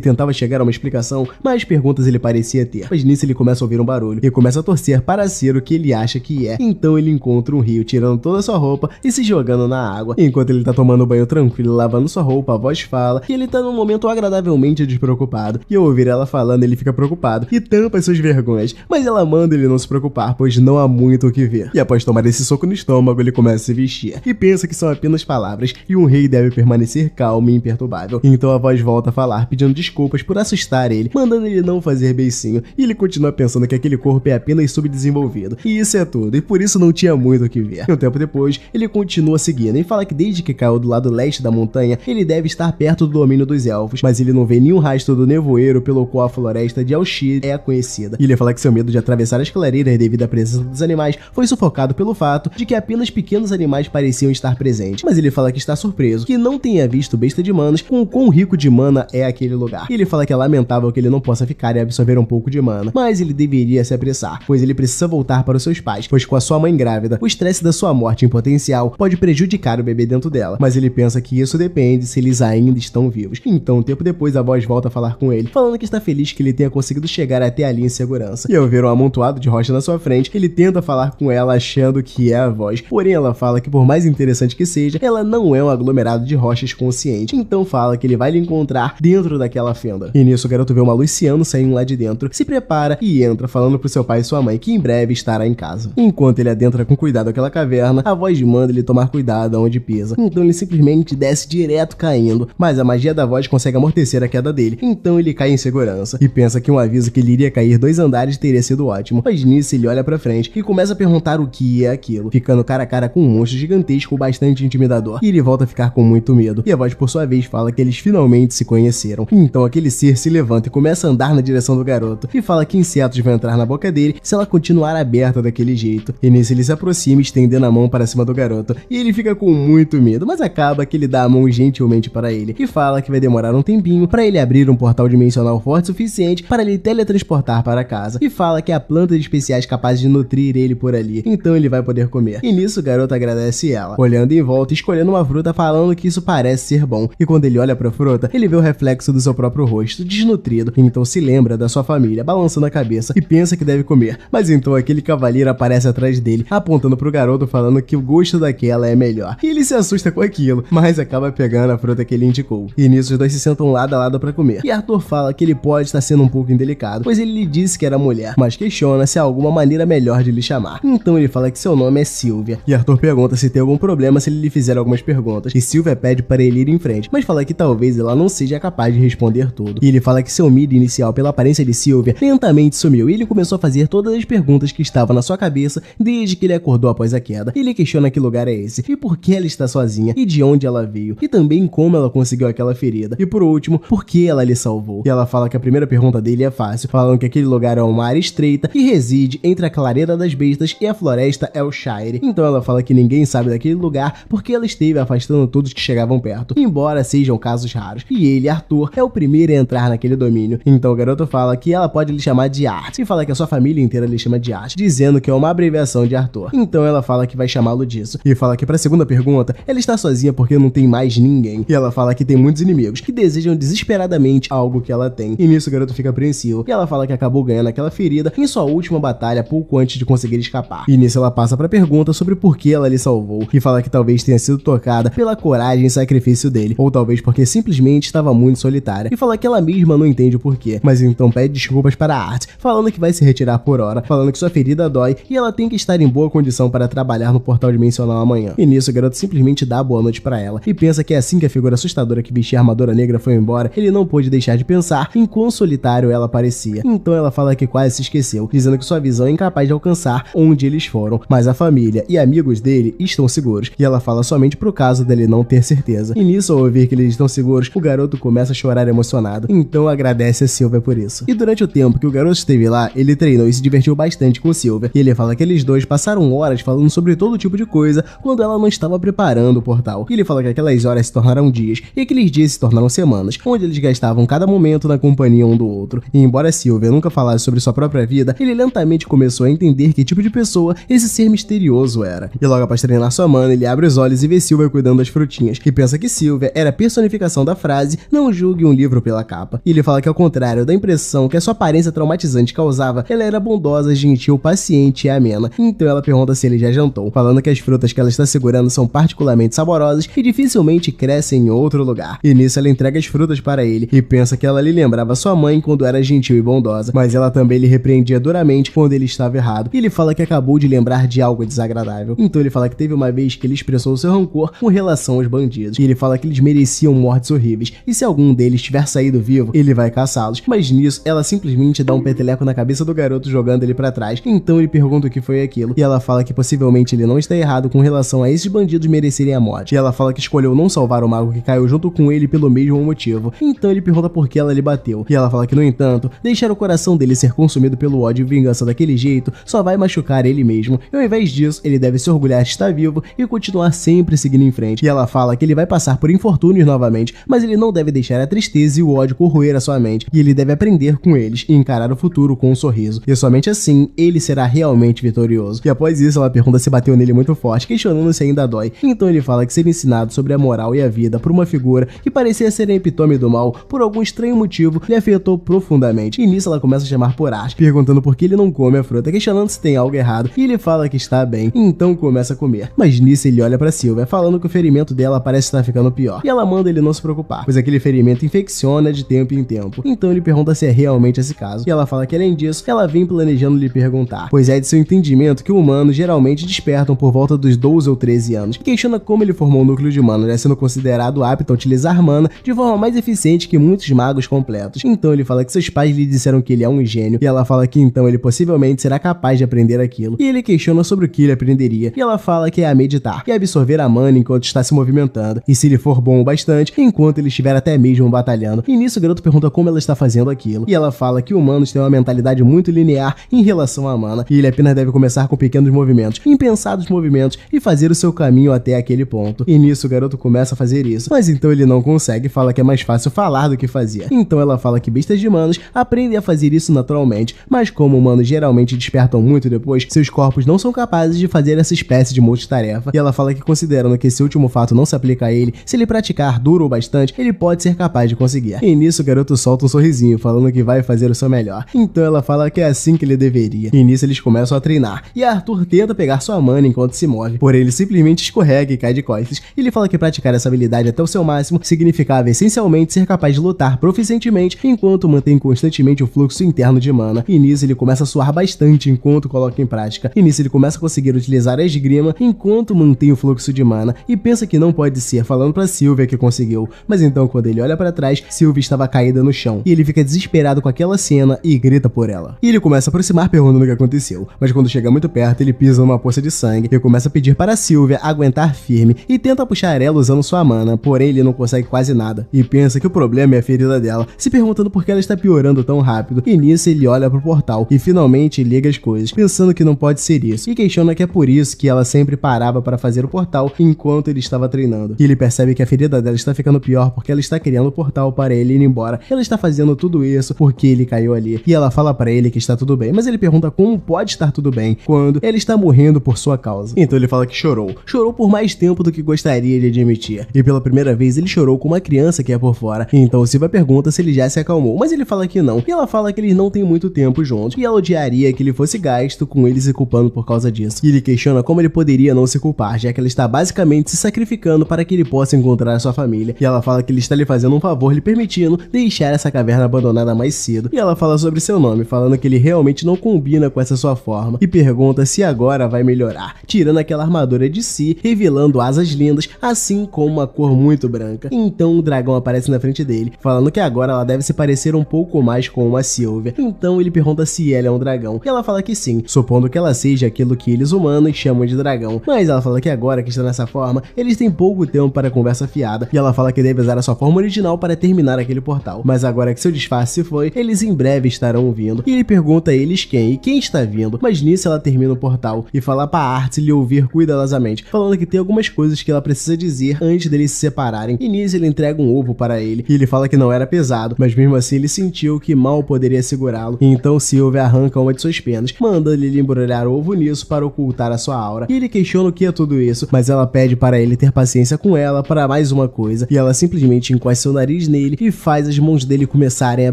tentava chegar a uma explicação, mais perguntas ele parecia ter. Mas nisso ele começa a ouvir um barulho, e começa a torcer para ser o que ele acha que é. Então ele encontra um rio, tirando toda a sua roupa e se jogando na água. Enquanto ele tá tomando banho tranquilo, lavando sua roupa, a voz fala que ele tá num momento agradavelmente despreocupado. E ao ouvir ela falando, ele fica preocupado e tampa as suas vergonhas, mas ela manda ele não se preocupar, pois não há muito o que ver. E após tomar esse soco no estômago, ele começa a se vestir e pensa que são apenas palavras e um rei deve permanecer calmo e imperturbável. Então a voz volta a falar, pedindo desculpas por assustar ele, mandando ele não fazer beicinho, e ele continua pensando que aquele corpo é apenas subdesenvolvido. E isso é tudo, e por isso não tinha muito o que ver. E um tempo depois, ele continua seguindo e fala que desde que caiu do lado leste da montanha, ele deve estar perto do domínio dos elfos, mas ele não vê nenhum rastro do nevoeiro pelo qual a floresta de Alshir é conhecida. E ele fala que seu medo de atravessar as clareiras devido à presença dos animais foi sufocado pelo fato de que apenas pequenos animais pareciam estar presentes, mas ele fala que está surpreso que não tenha visto besta de manas com o quão rico de mana é aquele lugar. E ele fala que é lamentável que ele não possa ficar e absorver um pouco de mana, mas ele deveria se apressar, pois ele precisa voltar para os seus pais, pois com a sua mãe grávida, o estresse da sua morte em potencial pode prejudicar o bebê dentro dela, mas ele pensa que isso depende se eles ainda estão vivos. Então, um tempo depois, a voz volta a falar com ele, falando que está feliz que ele tenha conseguido chegar até ali em segurança. E ao ver um amontoado de rocha na sua frente, ele tenta falar com ela achando que é a voz, porém ela fala que por mais interessante que seja, ela não é um aglomerado de rochas consciente, então fala que ele vai lhe encontrar dentro daquela fenda. E nisso o garoto vê uma Luciano saindo lá de dentro, se prepara e entra falando pro seu pai e sua mãe que em breve estará em casa. Enquanto ele adentra com cuidado aquela caverna, a voz manda ele tomar cuidado aonde pisa, então ele simplesmente desce direto caindo, mas a magia da voz consegue amortecer a queda dele, então ele cai em segurança e pensa que um aviso que ele iria cair 2 andares teria sido ótimo, mas nisso ele olha pra frente e começa a perguntar o que é aquilo, ficando cara a cara com um monstro gigantesco bastante intimidador, e ele volta a ficar com muito medo, e a voz por sua vez fala que eles finalmente se conheceram. Então aquele ser se levanta e começa a andar na direção do garoto, e fala que insetos vão entrar na boca dele se ela continuar aberta daquele jeito, e nisso ele se aproxima estendendo a mão para cima do garoto, e ele fica com muito medo, mas acaba que ele dá a mão gentilmente para ele, e fala que vai demorar um tempinho para ele abrir um portal dimensional forte o suficiente para ele teletransportar para casa, e fala que há plantas especiais capazes de nutrir ele por ali, então ele vai poder comer. E nisso o garoto agradece ela, olhando em volta e escolhendo uma fruta, falando que isso parece ser bom, e quando ele olha pra fruta, ele vê o reflexo do seu próprio rosto, desnutrido, então se lembra da sua família, balançando a cabeça e pensa que deve comer, mas então aquele cavaleiro aparece atrás dele, apontando pro garoto falando que o gosto daquela é melhor, e ele se assusta com aquilo, mas acaba pegando a fruta que ele indicou, e nisso os dois se sentam lado a lado pra comer, e Arthur fala que ele pode estar sendo um pouco indelicado, pois ele lhe disse que era mulher, mas questiona se há alguma maneira melhor de lhe chamar, então ele fala que seu nome é Sylvia, e Arthur pergunta se tem algum problema se ele lhe fizer algumas perguntas, e Sylvia pede para ele ir em frente, mas fala que talvez ela não seja capaz de responder tudo, e ele fala que seu medo inicial pela aparência de Sylvia lentamente sumiu, e ele começou a fazer todas as perguntas que estavam na sua cabeça desde que ele acordou após a queda. Ele questiona que lugar é esse, e por que ela está sozinha, e de onde ela veio, e também como ela conseguiu aquela ferida, e por último, por que ela lhe salvou. E ela fala que a primeira pergunta dele é fácil, falando que aquele lugar é uma área estreita que reside entre a clareira das bestas e a floresta Elshire. Então ela fala que ninguém sabe daquele lugar porque ela esteve afastando todos que chegavam perto, embora sejam casos raros, e ele, Arthur, é o primeiro a entrar naquele domínio. Então o garoto fala que ela pode lhe chamar de Art, e fala que a sua família inteira lhe chama de Art, dizendo que é uma abreviação de Arthur. Então ela fala que vai chamá-lo disso, e fala que pra segunda pergunta, ela está sozinha porque não tem mais ninguém, e ela fala que tem muitos inimigos que desejam desesperadamente algo que ela tem, e nisso o garoto fica apreensivo, e ela fala que acabou ganhando aquela ferida em sua última batalha pouco antes de conseguir escapar, e nisso ela passa pra pergunta sobre por que ela lhe salvou, e fala que talvez tenha sido tocada pela coragem e sacrifício dele, ou talvez porque simplesmente estava muito solitária, e fala que ela mesma não entende o porquê, mas então pede desculpas para a Art, falando que vai se retirar por hora, falando que sua ferida dói e ela tem que estar em boa condição para trabalhar no portal dimensional amanhã. E nisso o garoto simplesmente dá boa noite para ela, e pensa que assim que a figura assustadora que vestia a armadura negra foi embora, ele não pôde deixar de pensar em quão solitário ela parecia. Então ela fala que quase se esqueceu, dizendo que sua visão é incapaz de alcançar onde eles foram, mas a família e amigos dele estão seguros, e ela fala somente pro caso dele não ter certeza. E nisso, ao ouvir que eles estão seguros, o garoto começa a chorar emocionado, então agradece a Sylvia por isso. E durante o tempo que o garoto esteve lá, ele treinou e se divertiu bastante com Sylvia, e ele fala que eles dois passaram horas horas falando sobre todo tipo de coisa quando ela não estava preparando o portal. E ele fala que aquelas horas se tornaram dias e aqueles dias se tornaram semanas, onde eles gastavam cada momento na companhia um do outro. E embora Sylvia nunca falasse sobre sua própria vida, ele lentamente começou a entender que tipo de pessoa esse ser misterioso era. E logo após treinar sua mana, ele abre os olhos e vê Sylvia cuidando das frutinhas, e pensa que Sylvia era a personificação da frase "não julgue um livro pela capa". E ele fala que ao contrário da impressão que a sua aparência traumatizante causava, ela era bondosa, gentil, paciente e amena. Então ela pergunta se ele já jantou, falando que as frutas que ela está segurando são particularmente saborosas e dificilmente crescem em outro lugar. E nisso ela entrega as frutas para ele e pensa que ela lhe lembrava sua mãe quando era gentil e bondosa, mas ela também lhe repreendia duramente quando ele estava errado. E ele fala que acabou de lembrar de algo desagradável. Então ele fala que teve uma vez que ele expressou seu rancor com relação aos bandidos. E ele fala que eles mereciam mortes horríveis, e se algum deles tiver saído vivo, ele vai caçá-los. Mas nisso, ela simplesmente dá um peteleco na cabeça do garoto, jogando ele pra trás. Então ele pergunta o que foi aquilo, e ela fala que possivelmente ele não está errado com relação a esses bandidos merecerem a morte. E ela fala que escolheu não salvar o mago que caiu junto com ele pelo mesmo motivo. Então ele pergunta por que ela lhe bateu. E ela fala que, no entanto, deixar o coração dele ser consumido pelo ódio e vingança daquele jeito só vai machucar ele mesmo. E ao invés disso, ele deve se orgulhar de estar vivo e continuar sempre seguindo em frente. E ela fala que ele vai passar por infortúnios novamente, mas ele não deve deixar a tristeza e o ódio corroer a sua mente. E ele deve aprender com eles e encarar o futuro com um sorriso. E somente assim, ele será realmente vitorioso. E após isso, ela pergunta se bateu nele muito forte, questionando se ainda dói. Então ele fala que ser ensinado sobre a moral e a vida por uma figura que parecia ser a epítome do mal, por algum estranho motivo, lhe afetou profundamente. E nisso ela começa a chamar por Art, perguntando por que ele não come a fruta, questionando se tem algo errado. E ele fala que está bem, então começa a comer. Mas nisso ele olha pra Sylvia, falando que o ferimento dela parece estar ficando pior. E ela manda ele não se preocupar, pois aquele ferimento infecciona de tempo em tempo. Então ele pergunta se é realmente esse caso. E ela fala que além disso, ela vem planejando lhe perguntar, pois é de seu entendimento que humanos geralmente despertam por volta dos 12 ou 13 anos. E questiona como ele formou o núcleo de mana, sendo considerado apto a utilizar mana de forma mais eficiente que muitos magos completos. Então ele fala que seus pais lhe disseram que ele é um gênio, e ela fala que então ele possivelmente será capaz de aprender aquilo. E ele questiona sobre o que ele aprenderia, e ela fala que é a meditar e absorver a mana enquanto está se movimentando, e se ele for bom o bastante, enquanto ele estiver até mesmo batalhando. E nisso o garoto pergunta como ela está fazendo aquilo, e ela fala que humanos têm uma mentalidade muito linear em relação à mana, e ele apenas deve começar com pequenos movimentos, impensados movimentos, e fazer o seu caminho até aquele ponto. E nisso o garoto começa a fazer isso, mas então ele não consegue, fala que é mais fácil falar do que fazer. Então ela fala que bestas de humanos aprendem a fazer isso naturalmente, mas como humanos geralmente despertam muito depois, seus corpos não são capazes de fazer essa espécie de multitarefa. E ela fala que, considerando que esse último fato não se aplica a ele, se ele praticar duro ou bastante, ele pode ser capaz de conseguir. E nisso o garoto solta um sorrisinho, falando que vai fazer o seu melhor. Então ela fala que é assim que ele deveria. E nisso eles começam a treinar, e Arthur tenta pegar sua mana enquanto se move, porém ele simplesmente escorrega e cai de costas. Ele fala que praticar essa habilidade até o seu máximo significava essencialmente ser capaz de lutar proficientemente enquanto mantém constantemente o fluxo interno de mana. E nisso ele começa a suar bastante enquanto coloca em prática. E nisso ele começa a conseguir utilizar a esgrima enquanto mantém o fluxo de mana, e pensa que não pode ser, falando pra Sylvia que conseguiu. Mas então quando ele olha pra trás, Sylvia estava caída no chão, e ele fica desesperado com aquela cena e grita por ela. E ele começa a aproximar perguntando o que aconteceu, mas quando chega muito perto ele pisa numa poça de sangue e começa a pedir para Sylvia aguentar firme e tenta puxar ela usando sua mana, porém ele não consegue quase nada, e pensa que o problema é a ferida dela, se perguntando por que ela está piorando tão rápido. E nisso ele olha pro portal e finalmente liga as coisas, pensando que não pode ser isso, e questiona que é por isso que ela sempre parava para fazer o portal enquanto ele estava treinando. E ele percebe que a ferida dela está ficando pior porque ela está criando o portal para ele ir embora. Ela está fazendo tudo isso porque ele caiu ali, e ela fala para ele que está tudo bem, mas ele pergunta como pode estar tudo bem quando ele está morrendo por sua causa. Então ele fala que chorou por mais tempo do que gostaria de admitir, e pela primeira vez ele chorou com uma criança que é por fora. Então Sylvia pergunta se ele já se acalmou, mas ele fala que não, e ela fala que eles não têm muito tempo juntos, e ela odiaria que ele fosse gasto com ele se culpando por causa disso. E ele questiona como ele poderia não se culpar, já que ela está basicamente se sacrificando para que ele possa encontrar a sua família. E ela fala que ele está lhe fazendo um favor, lhe permitindo deixar essa caverna abandonada mais cedo. E ela fala sobre seu nome, falando que ele realmente não combina com essa sua forma, e pergunta se agora vai melhorar, tirando aquela armadura de si, revelando asas lindas, assim como uma cor muito branca. Então o dragão aparece na frente dele, falando que agora ela deve se parecer um pouco mais com uma Sylvia. Então ele pergunta se ela é um dragão, e ela fala que sim, supondo que ela seja aquilo que eles humanos chamam de dragão. Mas ela fala que agora que está nessa forma, eles têm pouco tempo para conversa fiada, e ela fala que deve usar a sua forma original para terminar aquele portal. Mas agora que seu disfarce se foi, eles em breve estarão vindo. E ele pergunta a eles quem e quem está vindo, mas nisso ela termina o portal, e fala pra Arthur lhe ouvir cuidadosamente, falando que tem algumas coisas que ela precisa dizer antes deles se separarem. E nisso ele entrega um ovo para ele e ele fala que não era pesado, mas mesmo assim ele sentiu que mal poderia segurá-lo. Então Sylvia arranca uma de suas penas, mandando ele embrulhar o ovo nisso para ocultar a sua aura. E ele questiona o que é tudo isso, mas ela pede para ele ter paciência com ela para mais uma coisa, e ela simplesmente encosta seu nariz nele e faz as mãos dele começarem a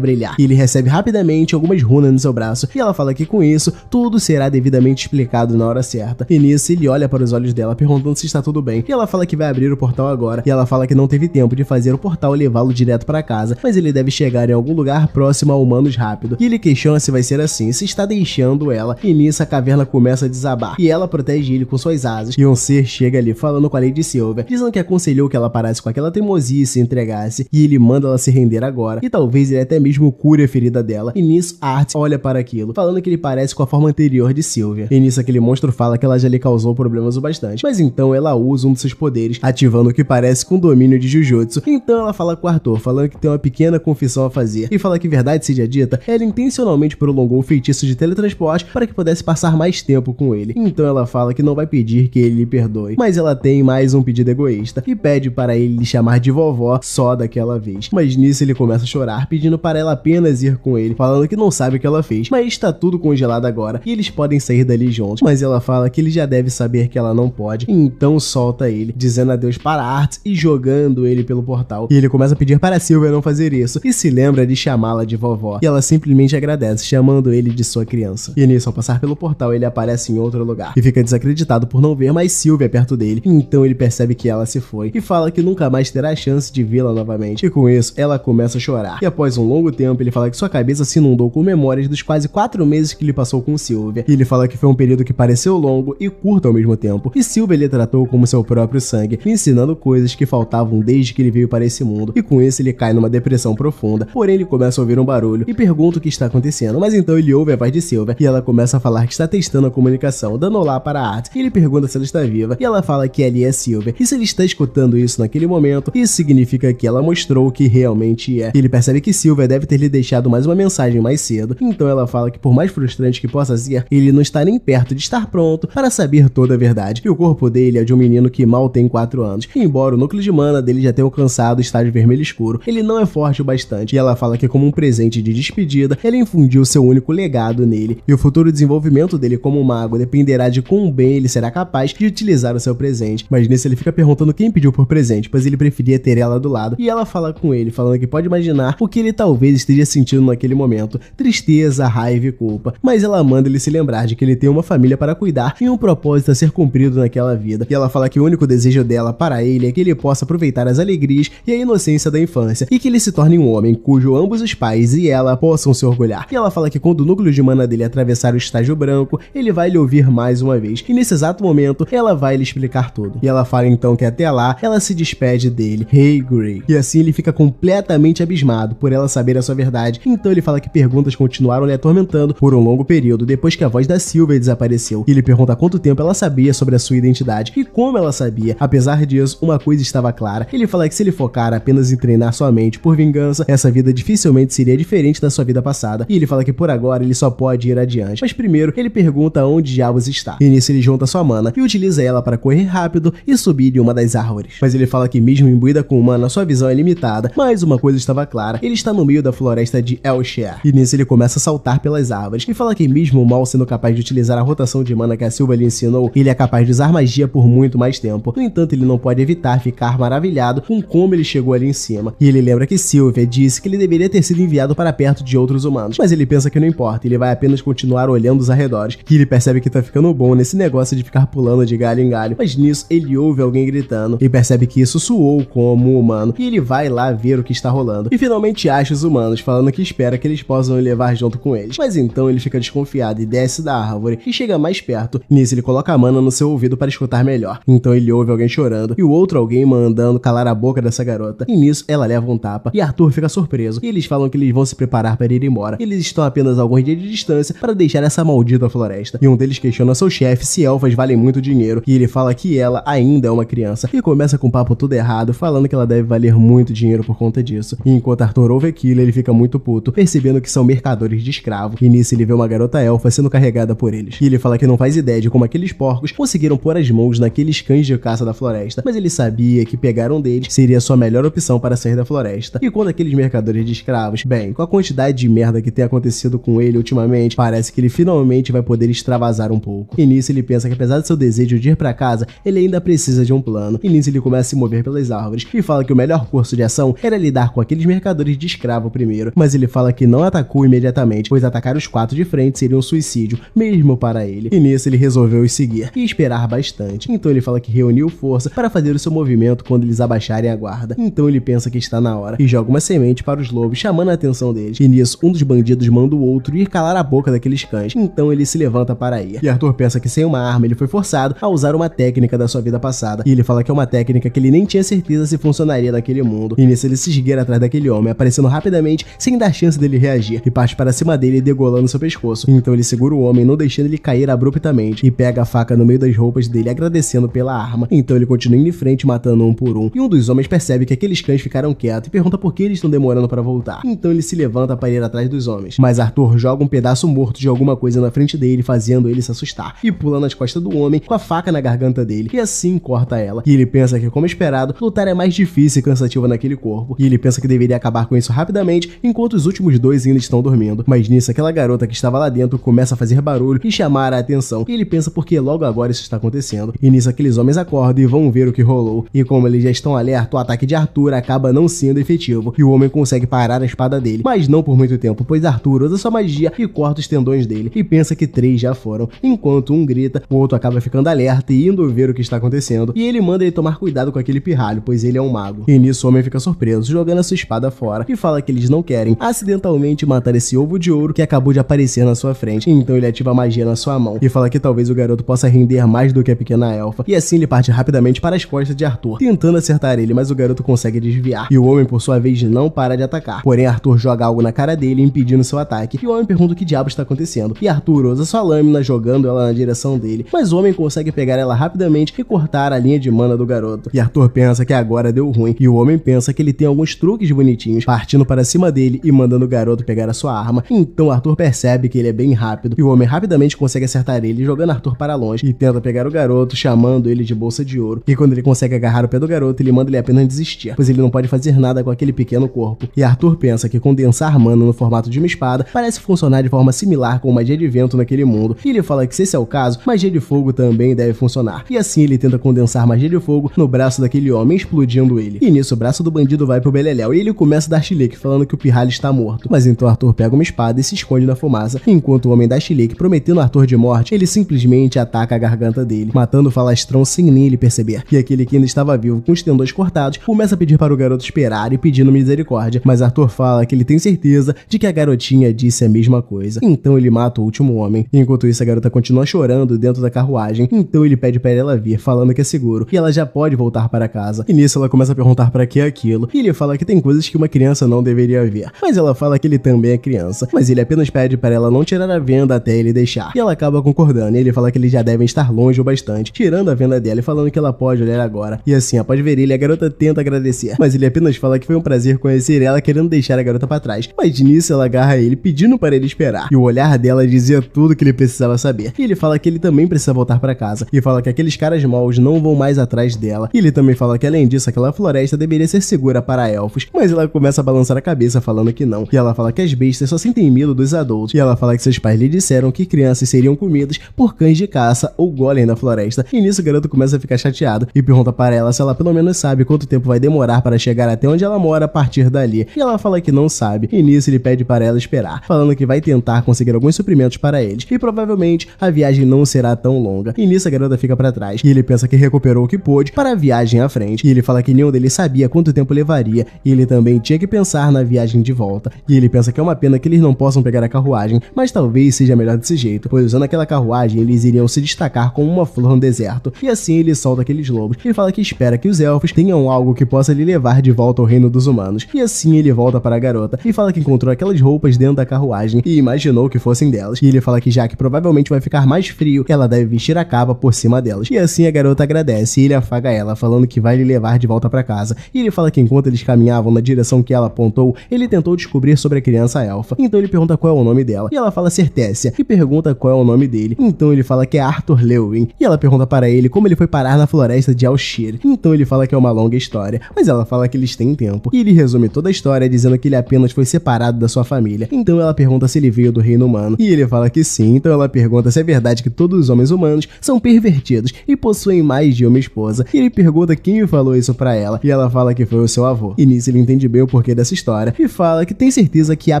brilhar. E ele recebe rapidamente algumas runas no seu braço, e ela fala que com isso tudo será devidamente explicado na hora certa. E nisso ele olha para os olhos dela perguntando se está tudo bem, e ela fala que vai abrir o portal agora, e ela fala que não teve tempo de fazer o portal e levá-lo direto para casa, mas ele deve chegar em algum lugar próximo a humanos rápido. E ele questiona se vai ser assim, se está deixando ela, e nisso a caverna começa a desabar, e ela protege ele com suas asas, e um ser chega ali falando com a Lady Sylvia, dizendo que aconselhou que ela parasse com aquela teimosia e se entregasse, e ele manda ela se render agora, e talvez ele até mesmo cure a ferida dela. E nisso Art olha para aquilo, falando que ele parece com a forma anterior de Sylvia, e nisso aquele monstro fala que ela já lhe causou problemas o bastante, mas então ela usa um de seus poderes, ativando o que parece com domínio de Jujutsu. Então ela fala com o Arthur, falando que tem uma pequena confissão a fazer, e fala que, verdade seja dita, ela intencionalmente prolongou o feitiço de teletransporte para que pudesse passar mais tempo com ele. Então ela fala que não vai pedir que ele lhe perdoe, mas ela tem mais um pedido egoísta, e pede para ele lhe chamar de vovó só daquela vez. Mas nisso ele começa a chorar, pedindo para ela apenas ir com ele, falando que não sabe o que ela fez, mas está tudo congelado agora, e eles podem sair dali juntos. Mas ela fala que ele já deve saber que ela não pode, então solta ele, dizendo adeus para Art e jogando ele pelo portal. E ele começa a pedir para Sylvia não fazer isso, e se lembra de chamá-la de vovó, e ela simplesmente agradece, chamando ele de sua criança. E nisso, ao passar pelo portal, ele aparece em outro lugar, e fica desacreditado por não ver mais Sylvia perto dele. Então ele percebe que ela se foi, e fala que nunca mais terá a chance de vê-la novamente. E com isso, ela começa a chorar. E após um longo tempo, ele fala que sua cabeça se inundou com memórias dos quase 4 meses que ele passou com Sylvia. E ele fala que foi um período que pareceu longo e curto ao mesmo tempo, e Sylvia ele tratou como seu próprio sangue, lhe ensinando coisas que faltavam desde que ele veio para esse mundo. E com isso ele cai numa depressão profunda, porém ele começa a ouvir um barulho e pergunta o que está acontecendo, mas então ele ouve a voz de Sylvia, e ela começa a falar que está testando a comunicação, dando olá para Art, e ele pergunta se ela está viva, e ela fala que ali é Sylvia, e se ele está escutando isso naquele momento, isso significa que ela mostrou o que realmente é. E ele percebe que Sylvia deve ter lhe deixado mais uma mensagem mais cedo, então ela fala que por mais frustrante que possa ser, ele não está nem perto de estar pronto para saber toda a verdade, e o corpo dele é de um menino que mal tem 4 anos, e embora o núcleo de mana dele já tenha alcançado o estágio vermelho escuro, ele não é forte o bastante, e ela fala que como um presente de despedida, ela infundiu seu único legado nele, e o futuro desenvolvimento dele como mago dependerá de quão bem ele será capaz de utilizar o seu presente. Mas nisso ele fica perguntando quem pediu por presente, pois ele preferia ter ela do lado, e ela fala com ele, falando que pode imaginar o que ele talvez esteja sentindo naquele momento, tristeza, raiva e culpa, mas ela manda ele se lembrar de que ele tem uma família para cuidar e um propósito a ser cumprido naquela vida, e ela fala que o único desejo dela para ele é que ele possa aproveitar as alegrias e a inocência da infância, e que ele se torne um homem cujo ambos os pais e ela possam se orgulhar. E ela fala que quando o núcleo de mana dele atravessar o estágio branco, ele vai lhe ouvir mais uma vez, e nesse exato momento ela vai lhe explicar tudo. E ela fala então que até lá ela se despede dele, Hey Grey, e assim ele fica completamente abismado por ela saber a sua verdade. Então ele fala que perguntas continuaram lhe atormentando por um longo período depois que a voz da Sylvia desapareceu. E ele pergunta há quanto tempo ela sabia sobre a sua identidade e como ela sabia. Apesar disso, uma coisa estava clara, ele fala que se ele focar apenas em treinar sua mente por vingança, essa vida dificilmente seria diferente da sua vida passada, e ele fala que por agora ele só pode ir adiante. Mas primeiro ele pergunta onde diabos está, e nisso ele junta sua mana e utiliza ela para correr rápido e subir em uma das árvores. Mas ele fala que mesmo imbuída com mana, sua visão é limitada, mas uma coisa estava clara, ele está no meio da floresta de Elsher, e nisso ele começa a saltar pelas árvores, e fala que mesmo mal sendo capaz de utilizar a rotação de mana que a Sylvia lhe ensinou, ele é capaz de usar magia por muito mais tempo. No entanto, ele não pode evitar ficar maravilhado com como ele chegou ali em cima, e ele lembra que Sylvia disse que ele deveria ter sido enviado para perto de outros humanos, mas ele pensa que não importa, ele vai apenas continuar olhando os arredores, e ele percebe que tá ficando bom nesse negócio de ficar pulando de galho em galho, mas nisso ele ouve alguém gritando, e percebe que isso soou como um humano, e ele vai lá ver o que está rolando, e finalmente acha os humanos, falando que espera que eles possam o levar junto com eles, mas então ele fica desconfiado e desce da árvore, e chega mais perto. Nisso ele coloca a mana no seu ouvido para escutar melhor, então ele ouve alguém chorando, e o outro alguém mandando calar a boca dessa garota, e nisso ela leva um tapa, e Arthur fica surpreso, e eles falam que eles vão se preparar para ir embora. Eles estão a apenas alguns dias de distância para deixar essa maldita floresta, e um deles questiona seu chefe se elfas valem muito dinheiro, e ele fala que ela ainda é uma criança, e começa com um papo tudo errado, falando que ela deve valer muito dinheiro por conta disso. E enquanto Arthur ouve aquilo, ele fica muito puto, percebendo que são mercadores de escravo, e nisso ele vê uma garota elfa sendo carregada por eles, e ele fala fala que não faz ideia de como aqueles porcos conseguiram pôr as mãos naqueles cães de caça da floresta, mas ele sabia que pegar um deles seria a sua melhor opção para sair da floresta. E quando aqueles mercadores de escravos, bem, com a quantidade de merda que tem acontecido com ele ultimamente, parece que ele finalmente vai poder extravasar um pouco. E nisso ele pensa que apesar do seu desejo de ir pra casa, ele ainda precisa de um plano. E nisso ele começa a se mover pelas árvores e fala que o melhor curso de ação era lidar com aqueles mercadores de escravo primeiro, mas ele fala que não atacou imediatamente, pois atacar os 4 de frente seria um suicídio, mesmo para ele. E nisso ele resolveu os seguir e esperar bastante. Então ele fala que reuniu força para fazer o seu movimento quando eles abaixarem a guarda. Então ele pensa que está na hora e joga uma semente para os lobos, chamando a atenção deles. E nisso um dos bandidos manda o outro ir calar a boca daqueles cães. Então ele se levanta para ir. E Arthur pensa que sem uma arma ele foi forçado a usar uma técnica da sua vida passada. E ele fala que é uma técnica que ele nem tinha certeza se funcionaria naquele mundo. E nisso ele se esgueira atrás daquele homem, aparecendo rapidamente sem dar chance dele reagir, e parte para cima dele degolando seu pescoço. Então ele segura o homem, não deixando ele cair abruptamente, e pega a faca no meio das roupas dele, agradecendo pela arma. Então ele continua indo em frente, matando um por um. E um dos homens percebe que aqueles cães ficaram quietos e pergunta por que eles estão demorando para voltar. Então ele se levanta para ir atrás dos homens. Mas Arthur joga um pedaço morto de alguma coisa na frente dele, fazendo ele se assustar, e pula nas costas do homem com a faca na garganta dele, e assim corta ela. E ele pensa que, como esperado, lutar é mais difícil e cansativo naquele corpo, e ele pensa que deveria acabar com isso rapidamente, enquanto os últimos 2 ainda estão dormindo. Mas nisso, aquela garota que estava lá dentro começa a fazer barulho e chamar a atenção, e ele pensa por que logo agora isso está acontecendo. E nisso aqueles homens acordam e vão ver o que rolou, e como eles já estão alerta, o ataque de Arthur acaba não sendo efetivo, e o homem consegue parar a espada dele, mas não por muito tempo, pois Arthur usa sua magia e corta os tendões dele, e pensa que 3 já foram. Enquanto um grita, o outro acaba ficando alerta e indo ver o que está acontecendo, e ele manda ele tomar cuidado com aquele pirralho, pois ele é um mago. E nisso o homem fica surpreso, jogando a sua espada fora, e fala que eles não querem acidentalmente matar esse ovo de ouro que acabou de aparecer na sua frente. Então ele ativa a magia na sua mão, e fala que talvez o garoto possa render mais do que a pequena elfa, e assim ele parte rapidamente para as costas de Arthur, tentando acertar ele, mas o garoto consegue desviar, e o homem por sua vez não para de atacar. Porém Arthur joga algo na cara dele, impedindo seu ataque, e o homem pergunta o que diabo está acontecendo, e Arthur usa sua lâmina jogando ela na direção dele, mas o homem consegue pegar ela rapidamente e cortar a linha de mana do garoto. E Arthur pensa que agora deu ruim, e o homem pensa que ele tem alguns truques bonitinhos, partindo para cima dele e mandando o garoto pegar a sua arma. Então Arthur percebe que ele é bem rápido, e o homem rapidamente consegue acertar ele, jogando Arthur para longe, e tenta pegar o garoto, chamando ele de bolsa de ouro. E quando ele consegue agarrar o pé do garoto, ele manda ele apenas desistir, pois ele não pode fazer nada com aquele pequeno corpo. E Arthur pensa que condensar mana no formato de uma espada parece funcionar de forma similar com magia de vento naquele mundo, e ele fala que se esse é o caso, magia de fogo também deve funcionar. E assim ele tenta condensar magia de fogo no braço daquele homem, explodindo ele. E nisso o braço do bandido vai pro beleléu, e ele começa a dar chilique, falando que o pirralho está morto. Mas então Arthur pega uma espada e se esconde na fumaça, enquanto o homem dá chilique, prometendo Arthur de morte, ele simplesmente ataca a garganta dele, matando o falastrão sem nem ele perceber. E aquele que ainda estava vivo, com os tendões cortados, começa a pedir para o garoto esperar e pedindo misericórdia, mas Arthur fala que ele tem certeza de que a garotinha disse a mesma coisa. Então ele mata o último homem. Enquanto isso, a garota continua chorando dentro da carruagem, então ele pede para ela vir, falando que é seguro, e ela já pode voltar para casa. E nisso ela começa a perguntar para que é aquilo, e ele fala que tem coisas que uma criança não deveria ver, mas ela fala que ele também é criança, mas ele apenas pede para ela não tirar a venda até ele deixar, e ela acaba concordando, e ele fala que eles já devem estar longe o bastante, tirando a venda dela e falando que ela pode olhar agora. E assim, após ver ele, a garota tenta agradecer, mas ele apenas fala que foi um prazer conhecer ela, querendo deixar a garota para trás, mas nisso ela agarra ele, pedindo para ele esperar, e o olhar dela dizia tudo que ele precisava saber. E ele fala que ele também precisa voltar para casa, e fala que aqueles caras maus não vão mais atrás dela. E ele também fala que além disso, aquela floresta deveria ser segura para elfos, mas ela começa a balançar a cabeça falando que não. E ela fala que as bestas só sentem medo dos adultos, e ela fala que seus pais lhe disseram que crianças seriam comidas por cães de caça ou golem da floresta. E nisso o garoto começa a ficar chateado e pergunta para ela se ela pelo menos sabe quanto tempo vai demorar para chegar até onde ela mora a partir dali. E ela fala que não sabe, e nisso ele pede para ela esperar, falando que vai tentar conseguir alguns suprimentos para eles, e provavelmente a viagem não será tão longa. E nisso a garota fica para trás, e ele pensa que recuperou o que pôde para a viagem à frente, e ele fala que nenhum deles sabia quanto tempo levaria, e ele também tinha que pensar na viagem de volta. E ele pensa que é uma pena que eles não possam pegar a carruagem, mas talvez seja melhor desse jeito, pois usando aquela carruagem eles iriam se destacar como uma flor no deserto. E assim ele solta aqueles lobos, e fala que espera que os elfos tenham algo que possa lhe levar de volta ao reino dos humanos. E assim ele volta para a garota, e fala que encontrou aquelas roupas dentro da carruagem, e imaginou que fossem delas. E ele fala que já que provavelmente vai ficar mais frio, ela deve vestir a capa por cima delas. E assim a garota agradece, e ele afaga ela, falando que vai lhe levar de volta para casa. E ele fala que enquanto eles caminhavam na direção que ela apontou, ele tentou descobrir sobre a criança elfa. Então ele pergunta qual é o nome dela, e ela fala ser Tessia, e pergunta qual é o nome dele. Então ele fala que é Arthur Lewin. E ela pergunta para ele como ele foi parar na floresta de Alshir. Então ele fala que é uma longa história, mas ela fala que eles têm tempo. E ele resume toda a história dizendo que ele apenas foi separado da sua família. Então ela pergunta se ele veio do reino humano. E ele fala que sim. Então ela pergunta se é verdade que todos os homens humanos são pervertidos e possuem mais de uma esposa. E ele pergunta quem falou isso pra ela. E ela fala que foi o seu avô. E nisso ele entende bem o porquê dessa história e fala que tem certeza que há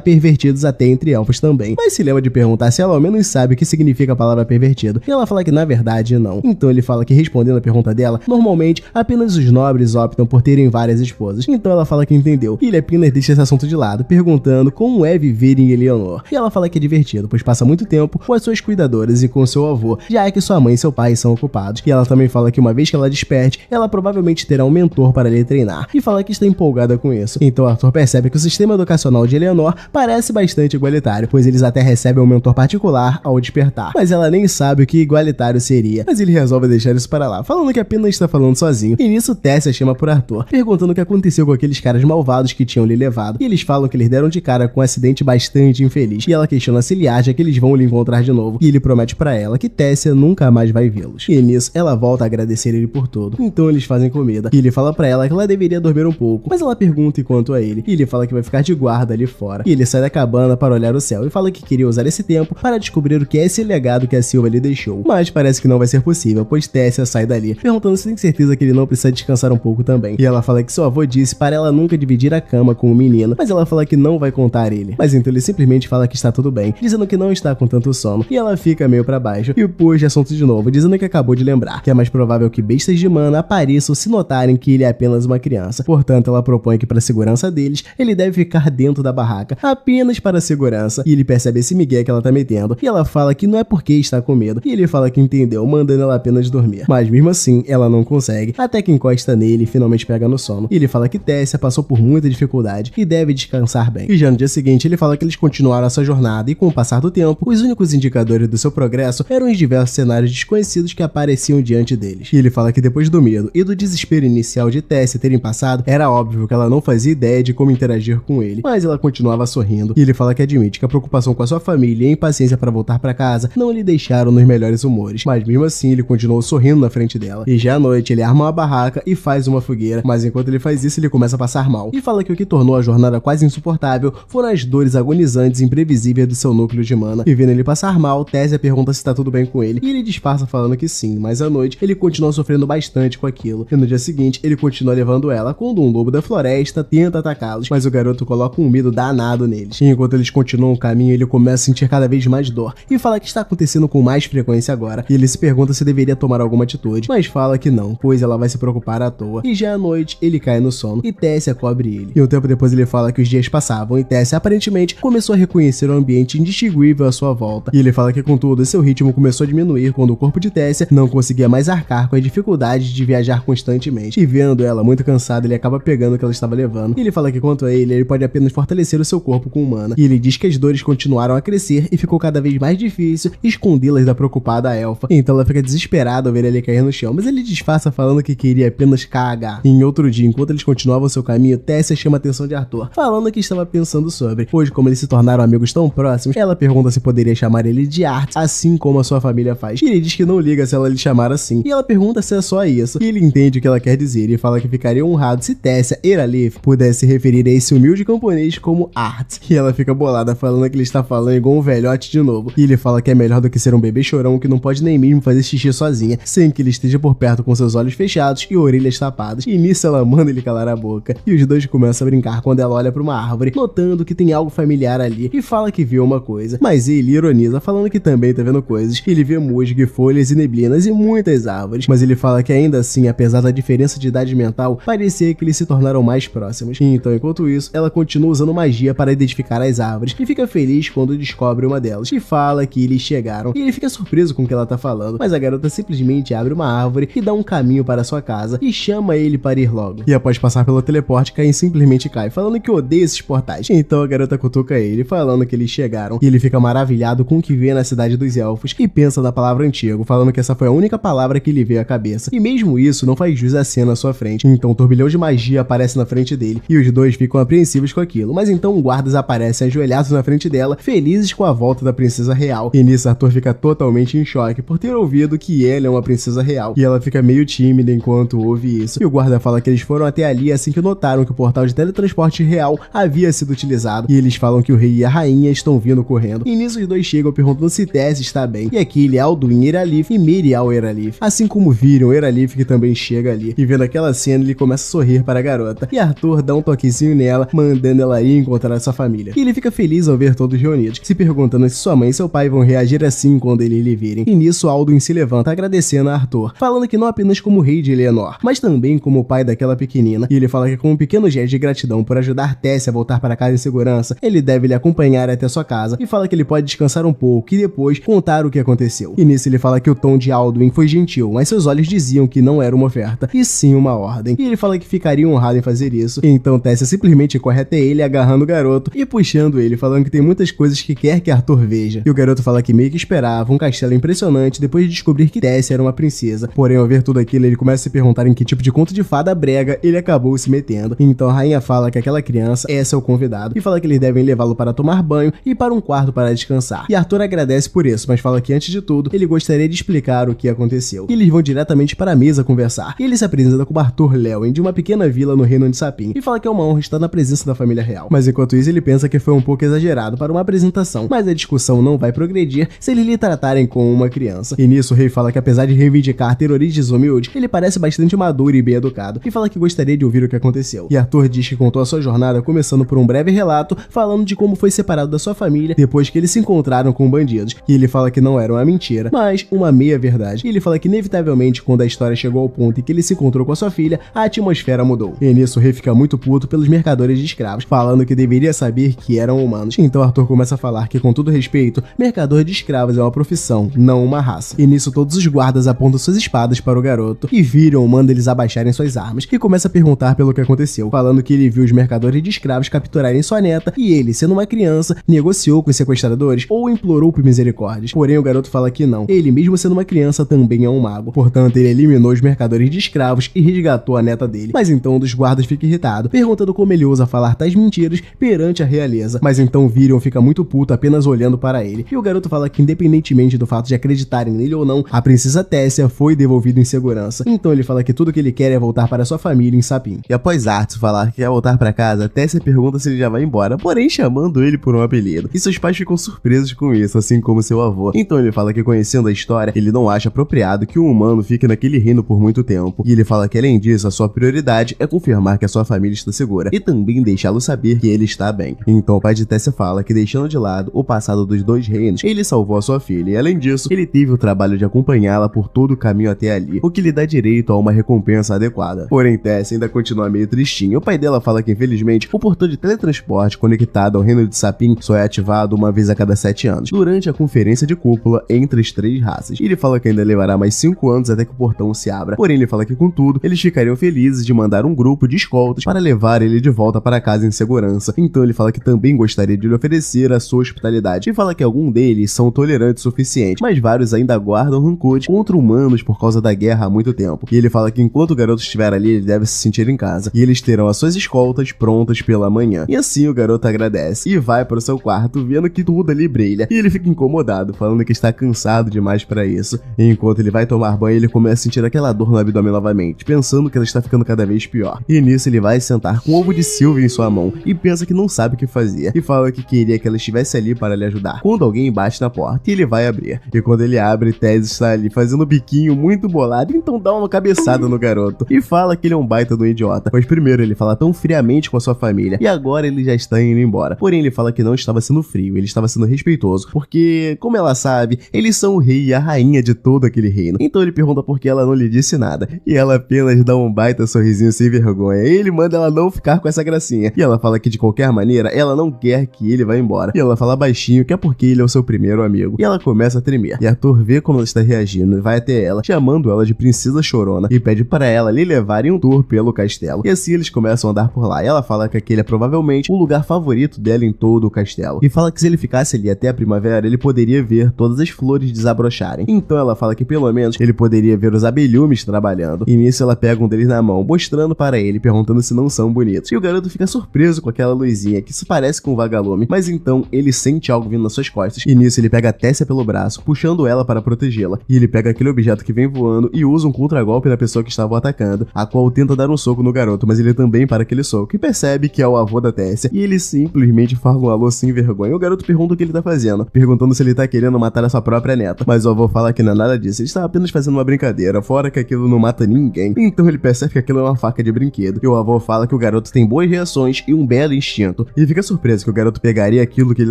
pervertidos até entre elfos também. Mas se lembra de perguntar se ela ao menos sabe o que significa a palavra pervertido. E ela fala que na verdade não. Então ele fala que respondendo a pergunta dela, normalmente apenas os nobres optam por terem várias esposas. Então ela fala que entendeu. E ele apenas deixa esse assunto de lado, perguntando como é viver em Eleanor. E ela fala que é divertido, pois passa muito tempo com as suas cuidadoras e com seu avô, já que sua mãe e seu pai são ocupados. E ela também fala que uma vez que ela desperte, ela provavelmente terá um mentor para lhe treinar. E fala que está empolgada com isso. Então Arthur percebe que o sistema educacional de Eleanor parece bastante igualitário, pois eles até recebem um mentor particular ao despertar. Mas ela nem sabe o que igualitário seria. Mas ele resolve deixar isso para lá, falando que apenas está falando sozinho. E nisso Tessia chama por Arthur, perguntando o que aconteceu com aqueles caras malvados que tinham lhe levado. E eles falam que eles deram de cara com um acidente bastante infeliz. E ela questiona se ele acha que eles vão lhe encontrar de novo. E ele promete para ela que Tessia nunca mais vai vê-los. E nisso ela volta a agradecer ele por tudo. Então eles fazem comida. E ele fala para ela que ela deveria dormir um pouco, mas ela pergunta enquanto a ele. E ele fala que vai ficar de guarda ali fora. E ele sai da cabana para olhar o céu e fala que queria usar esse tempo para descobrir o que é esse legado que a Silva lhe deixou. Mas parece que não vai ser possível, pois Tessia sai dali, perguntando se tem certeza que ele não precisa descansar um pouco também. E ela fala que seu avô disse para ela nunca dividir a cama com o menino, mas ela fala que não vai contar ele. Mas então ele simplesmente fala que está tudo bem, dizendo que não está com tanto sono. E ela fica meio para baixo e puxa assunto de novo, dizendo que acabou de lembrar que é mais provável que bestas de mana apareçam se notarem que ele é apenas uma criança. Portanto, ela propõe que para segurança deles, ele deve ficar dentro da barraca, apenas para segurança. E ele percebe esse migué que ela tá metendo. E ela fala que não é porque está com medo. E ele fala que entendeu, mandando ela apenas dormir. Mas mesmo assim, ela não consegue, até que encosta nele e finalmente pega no sono. E ele fala que Tessia passou por muita dificuldade e deve descansar bem. E já no dia seguinte, ele fala que eles continuaram essa jornada e com o passar do tempo, os únicos indicadores do seu progresso eram os diversos cenários desconhecidos que apareciam diante deles. E ele fala que depois do medo e do desespero inicial de Tessia terem passado, era óbvio que ela não fazia ideia de como interagir com ele, mas ela continuava sorrindo. E ele fala que admite que a preocupação com a sua família e a impaciência para voltar para casa não lhe deixaram nos melhores humores, mas mesmo assim ele continuou sorrindo na frente dela. E já à noite ele arma uma barraca e faz uma fogueira, mas enquanto ele faz isso ele começa a passar mal. E fala que o que tornou a jornada quase insuportável foram as dores agonizantes e imprevisíveis do seu núcleo de mana. E vendo ele passar mal, Tessia pergunta se tá tudo bem com ele, e ele disfarça falando que sim, mas à noite ele continua sofrendo bastante com aquilo. E no dia seguinte ele continua levando ela quando um lobo da floresta tenta atacá-los, mas o garoto coloca um medo danado neles. E enquanto eles continuam o caminho, ele começa a sentir cada vez mais dor e fala que está acontecendo com mais frequência agora. E ele se pergunta se deveria tomar alguma atitude, mas fala que não, pois ela vai se preocupar à toa. E já à noite ele cai no sono e Tessia cobre ele. E um tempo depois ele fala que os dias passavam e Tessia aparentemente começou a reconhecer o ambiente indistinguível à sua volta. E ele fala que contudo seu ritmo começou a diminuir quando o corpo de Tessia não conseguia mais arcar com as dificuldades de viajar constantemente. E vendo ela muito cansada, ele acaba pegando o que ela estava levando. E ele fala que quanto a ele pode apenas fortalecer o seu corpo com mana. E ele diz que as dores continuaram a crescer e ficou cada vez mais difícil escondê-las da preocupada elfa. Então ela fica desesperada ao ver ele cair no chão, mas ele disfarça falando que queria apenas cagar. E em outro dia, enquanto eles continuavam seu caminho, Tessia chama a atenção de Arthur, falando que estava pensando sobre, pois como eles se tornaram amigos tão próximos, ela pergunta se poderia chamar ele de Art, assim como a sua família faz. E ele diz que não liga se ela lhe chamar assim. E ela pergunta se é só isso. E ele entende o que ela quer dizer e fala que ficaria honrado se Tessia Eralif pudesse se referir a esse humilde camponês como Art. E ela fica bolada, falando que ele está falando igual um velhote de novo. E ele fala que é melhor do que ser um bebê chorão que não pode nem mesmo fazer xixi sozinha, sem que ele esteja por perto com seus olhos fechados e orelhas tapadas. E nisso ela manda ele calar a boca. E os dois começam a brincar quando ela olha para uma árvore, notando que tem algo familiar ali, e fala que viu uma coisa. Mas ele ironiza, falando que também tá vendo coisas. Ele vê musgo, folhas e neblinas e muitas árvores. Mas ele fala que ainda assim, apesar da diferença de idade mental, parecia que eles se tornaram mais próximos. E então, enquanto isso, ela continua usando magia para identificar as árvores e fica feliz quando descobre uma delas. E fala que eles chegaram. E ele fica surpreso com o que ela tá falando, mas a garota simplesmente abre uma árvore e dá um caminho para sua casa e chama ele para ir logo. E após passar pelo teleporte, Caim simplesmente cai, falando que odeia esses portais. Então a garota cutuca ele, falando que eles chegaram. E ele fica maravilhado com o que vê na cidade dos elfos e pensa na palavra antigo, falando que essa foi a única palavra que lhe veio à cabeça. E mesmo isso não faz jus à cena à sua frente. Então um turbilhão de magia aparece na frente dele e os dois ficam apreensivos com aquilo. Mas então guardas aparecem ajoelhados na frente dela, felizes com a volta da princesa real. E nisso nisso, Arthur fica totalmente em choque por ter ouvido que ela é uma princesa real, e ela fica meio tímida enquanto ouve isso. E o guarda fala que eles foram até ali assim que notaram que o portal de teletransporte real havia sido utilizado, e eles falam que o rei e a rainha estão vindo correndo. E nisso os dois chegam perguntando se Tess está bem, e aqui ele é Alduin Iralith e Miriel Iralith, assim como viram Iralith, que também chega ali, e vendo aquela cena ele começa a sorrir para a garota, e Arthur dá um toquezinho nela, mandando ela ir encontrar sua família. E ele fica feliz ao ver todos reunidos, se perguntando se sua mãe e seu pai vão reagir assim quando eles lhe virem. E nisso Alduin se levanta agradecendo a Arthur, falando que não apenas como rei de Eleanor, mas também como pai daquela pequenina, e ele fala que com um pequeno gesto de gratidão por ajudar Tess a voltar para casa em segurança, ele deve lhe acompanhar até sua casa, e fala que ele pode descansar um pouco e depois contar o que aconteceu. E nisso ele fala que o tom de Alduin foi gentil, mas seus olhos diziam que não era uma oferta, e sim uma ordem. E ele fala que ficaria honrado em fazer isso, então Tess simplesmente corre até ele agarrando o garoto e puxando ele, falando que tem muitas coisas que quer que Arthur veja. E o garoto fala que meio que esperava um castelo impressionante depois de descobrir que Tess era uma princesa. Porém, ao ver tudo aquilo, ele começa a se perguntar em que tipo de conto de fada brega ele acabou se metendo. Então a rainha fala que aquela criança é seu convidado e fala que eles devem levá-lo para tomar banho e para um quarto para descansar. E Arthur agradece por isso, mas fala que antes de tudo, ele gostaria de explicar o que aconteceu. E eles vão diretamente para a mesa conversar. E ele se apresenta como Arthur Lewin, de uma pequena vila no reino de Sapin, e fala que é uma honra estar na presença da família real. Mas enquanto isso, ele pensa que foi um pouco exagerado para uma apresentação, mas a discussão não vai progredir se eles lhe tratarem como uma criança. E nisso o rei fala que apesar de reivindicar ter origens humildes, ele parece bastante maduro e bem educado, e fala que gostaria de ouvir o que aconteceu. E Arthur diz que contou a sua jornada começando por um breve relato, falando de como foi separado da sua família depois que eles se encontraram com bandidos, e ele fala que não era uma mentira, mas uma meia-verdade. E ele fala que inevitavelmente quando a história chegou ao ponto em que ele se encontrou com a sua filha, a atmosfera mudou. E nisso o rei fica muito puto pelos mercadores de escravos, falando que deveria saber que eram humanos. Então Arthur começa a falar que, com todo respeito, mercador de escravos é uma profissão, não uma raça. E nisso todos os guardas apontam suas espadas para o garoto e viram ou mandam eles abaixarem suas armas, e começa a perguntar pelo que aconteceu, falando que ele viu os mercadores de escravos capturarem sua neta e ele, sendo uma criança, negociou com os sequestradores ou implorou por misericórdias. Porém o garoto fala que não, ele mesmo sendo uma criança também é um mago, portanto ele eliminou os mercadores de escravos e resgatou a neta dele. Mas então um dos guardas fica irritado, perguntando como ele ousa falar tais mentiras perante a realeza. Mas então Virion fica muito puto apenas olhando para ele, e o garoto fala que independentemente do fato de acreditarem nele ou não, a princesa Tessia foi devolvida em segurança. Então ele fala que tudo que ele quer é voltar para sua família em Sapin. E após Arthur falar que quer voltar para casa, Tessia pergunta se ele já vai embora, porém chamando ele por um apelido. E seus pais ficam surpresos com isso, assim como seu avô. Então ele fala que, conhecendo a história, ele não acha apropriado que um humano fique naquele reino por muito tempo. E ele fala que, além disso, a sua prioridade é confirmar que a sua família está segura e também deixá-lo saber que ele está bem. Então o pai de Tessia fala que, deixando de lado o passado dos dois reinos, ele salvou a sua filha e, além disso, ele teve o trabalho de acompanhá-la por todo o caminho até ali, o que lhe dá direito a uma recompensa adequada. Porém, Tessia ainda continua meio tristinha. O pai dela fala que, infelizmente, o portão de teletransporte conectado ao reino de Sapin só é ativado uma vez a cada 7 anos, durante a conferência de cúpula entre as 3 raças. E ele fala que ainda levará mais 5 anos até que o portão se abra. Porém, ele fala que, contudo, eles ficariam felizes de mandar um grupo de escoltas para levar ele de volta para casa em segurança. Então ele fala que também gostaria de lhe oferecer a sua hospitalidade, e fala que alguns deles são tolerantes o suficiente, mas vários ainda guardam rancores contra humanos por causa da guerra há muito tempo. E ele fala que enquanto o garoto estiver ali, ele deve se sentir em casa, e eles terão as suas escoltas prontas pela manhã. E assim o garoto agradece e vai para o seu quarto, vendo que tudo ali brilha, e ele fica incomodado, falando que está cansado demais para isso. E enquanto ele vai tomar banho, ele começa a sentir aquela dor no abdômen novamente, pensando que ela está ficando cada vez pior. E nisso ele vai sentar com o ovo de Sylvia em sua mão e pensa que não sabe o que fazer, e fala que queria que ela estivesse ali para lhe ajudar, quando alguém bate na porta, e ele vai abrir. E quando ele abre, Tess está ali fazendo um biquinho muito bolado, então dá uma cabeçada no garoto e fala que ele é um baita do idiota, pois primeiro ele fala tão friamente com a sua família e agora ele já está indo embora. Porém ele fala que não estava sendo frio, ele estava sendo respeitoso, porque, como ela sabe, eles são o rei e a rainha de todo aquele reino. Então ele pergunta por que ela não lhe disse nada, e ela apenas dá um baita sorrisinho sem vergonha, e ele manda ela não ficar com essa gracinha, e ela fala que de qualquer maneira ela não quer que ele vá embora, e ela fala baixinho que é porque ele é o seu primeiro amigo, e ela começa a tremer, e Arthur vê como ela está reagindo e vai até ela, chamando ela de Princesa Chorona, e pede para ela lhe levar em um tour pelo castelo. E assim eles começam a andar por lá, e ela fala que aquele é provavelmente o lugar favorito dela em todo o castelo, e fala que se ele ficasse ali até a primavera, ele poderia ver todas as flores desabrocharem. Então ela fala que pelo menos ele poderia ver os abelhumes trabalhando, e nisso ela pega um deles na mão, mostrando para ele, perguntando se não são bonitos. E o garoto fica surpreso com aquela luzinha, que se parece com um vagalume, mas então ele sente algo vindo nas suas costas, e nisso ele ele pega a Tessia pelo braço, puxando ela para protegê-la. E ele pega aquele objeto que vem voando e usa um contragolpe na pessoa que estava atacando, a qual tenta dar um soco no garoto, mas ele também para aquele soco e percebe que é o avô da Tessia. E ele simplesmente fala um alô sem vergonha. O garoto pergunta o que ele tá fazendo, perguntando se ele tá querendo matar a sua própria neta. Mas o avô fala que não é nada disso, ele está apenas fazendo uma brincadeira, fora que aquilo não mata ninguém. Então ele percebe que aquilo é uma faca de brinquedo. E o avô fala que o garoto tem boas reações e um belo instinto. E fica surpreso que o garoto pegaria aquilo que ele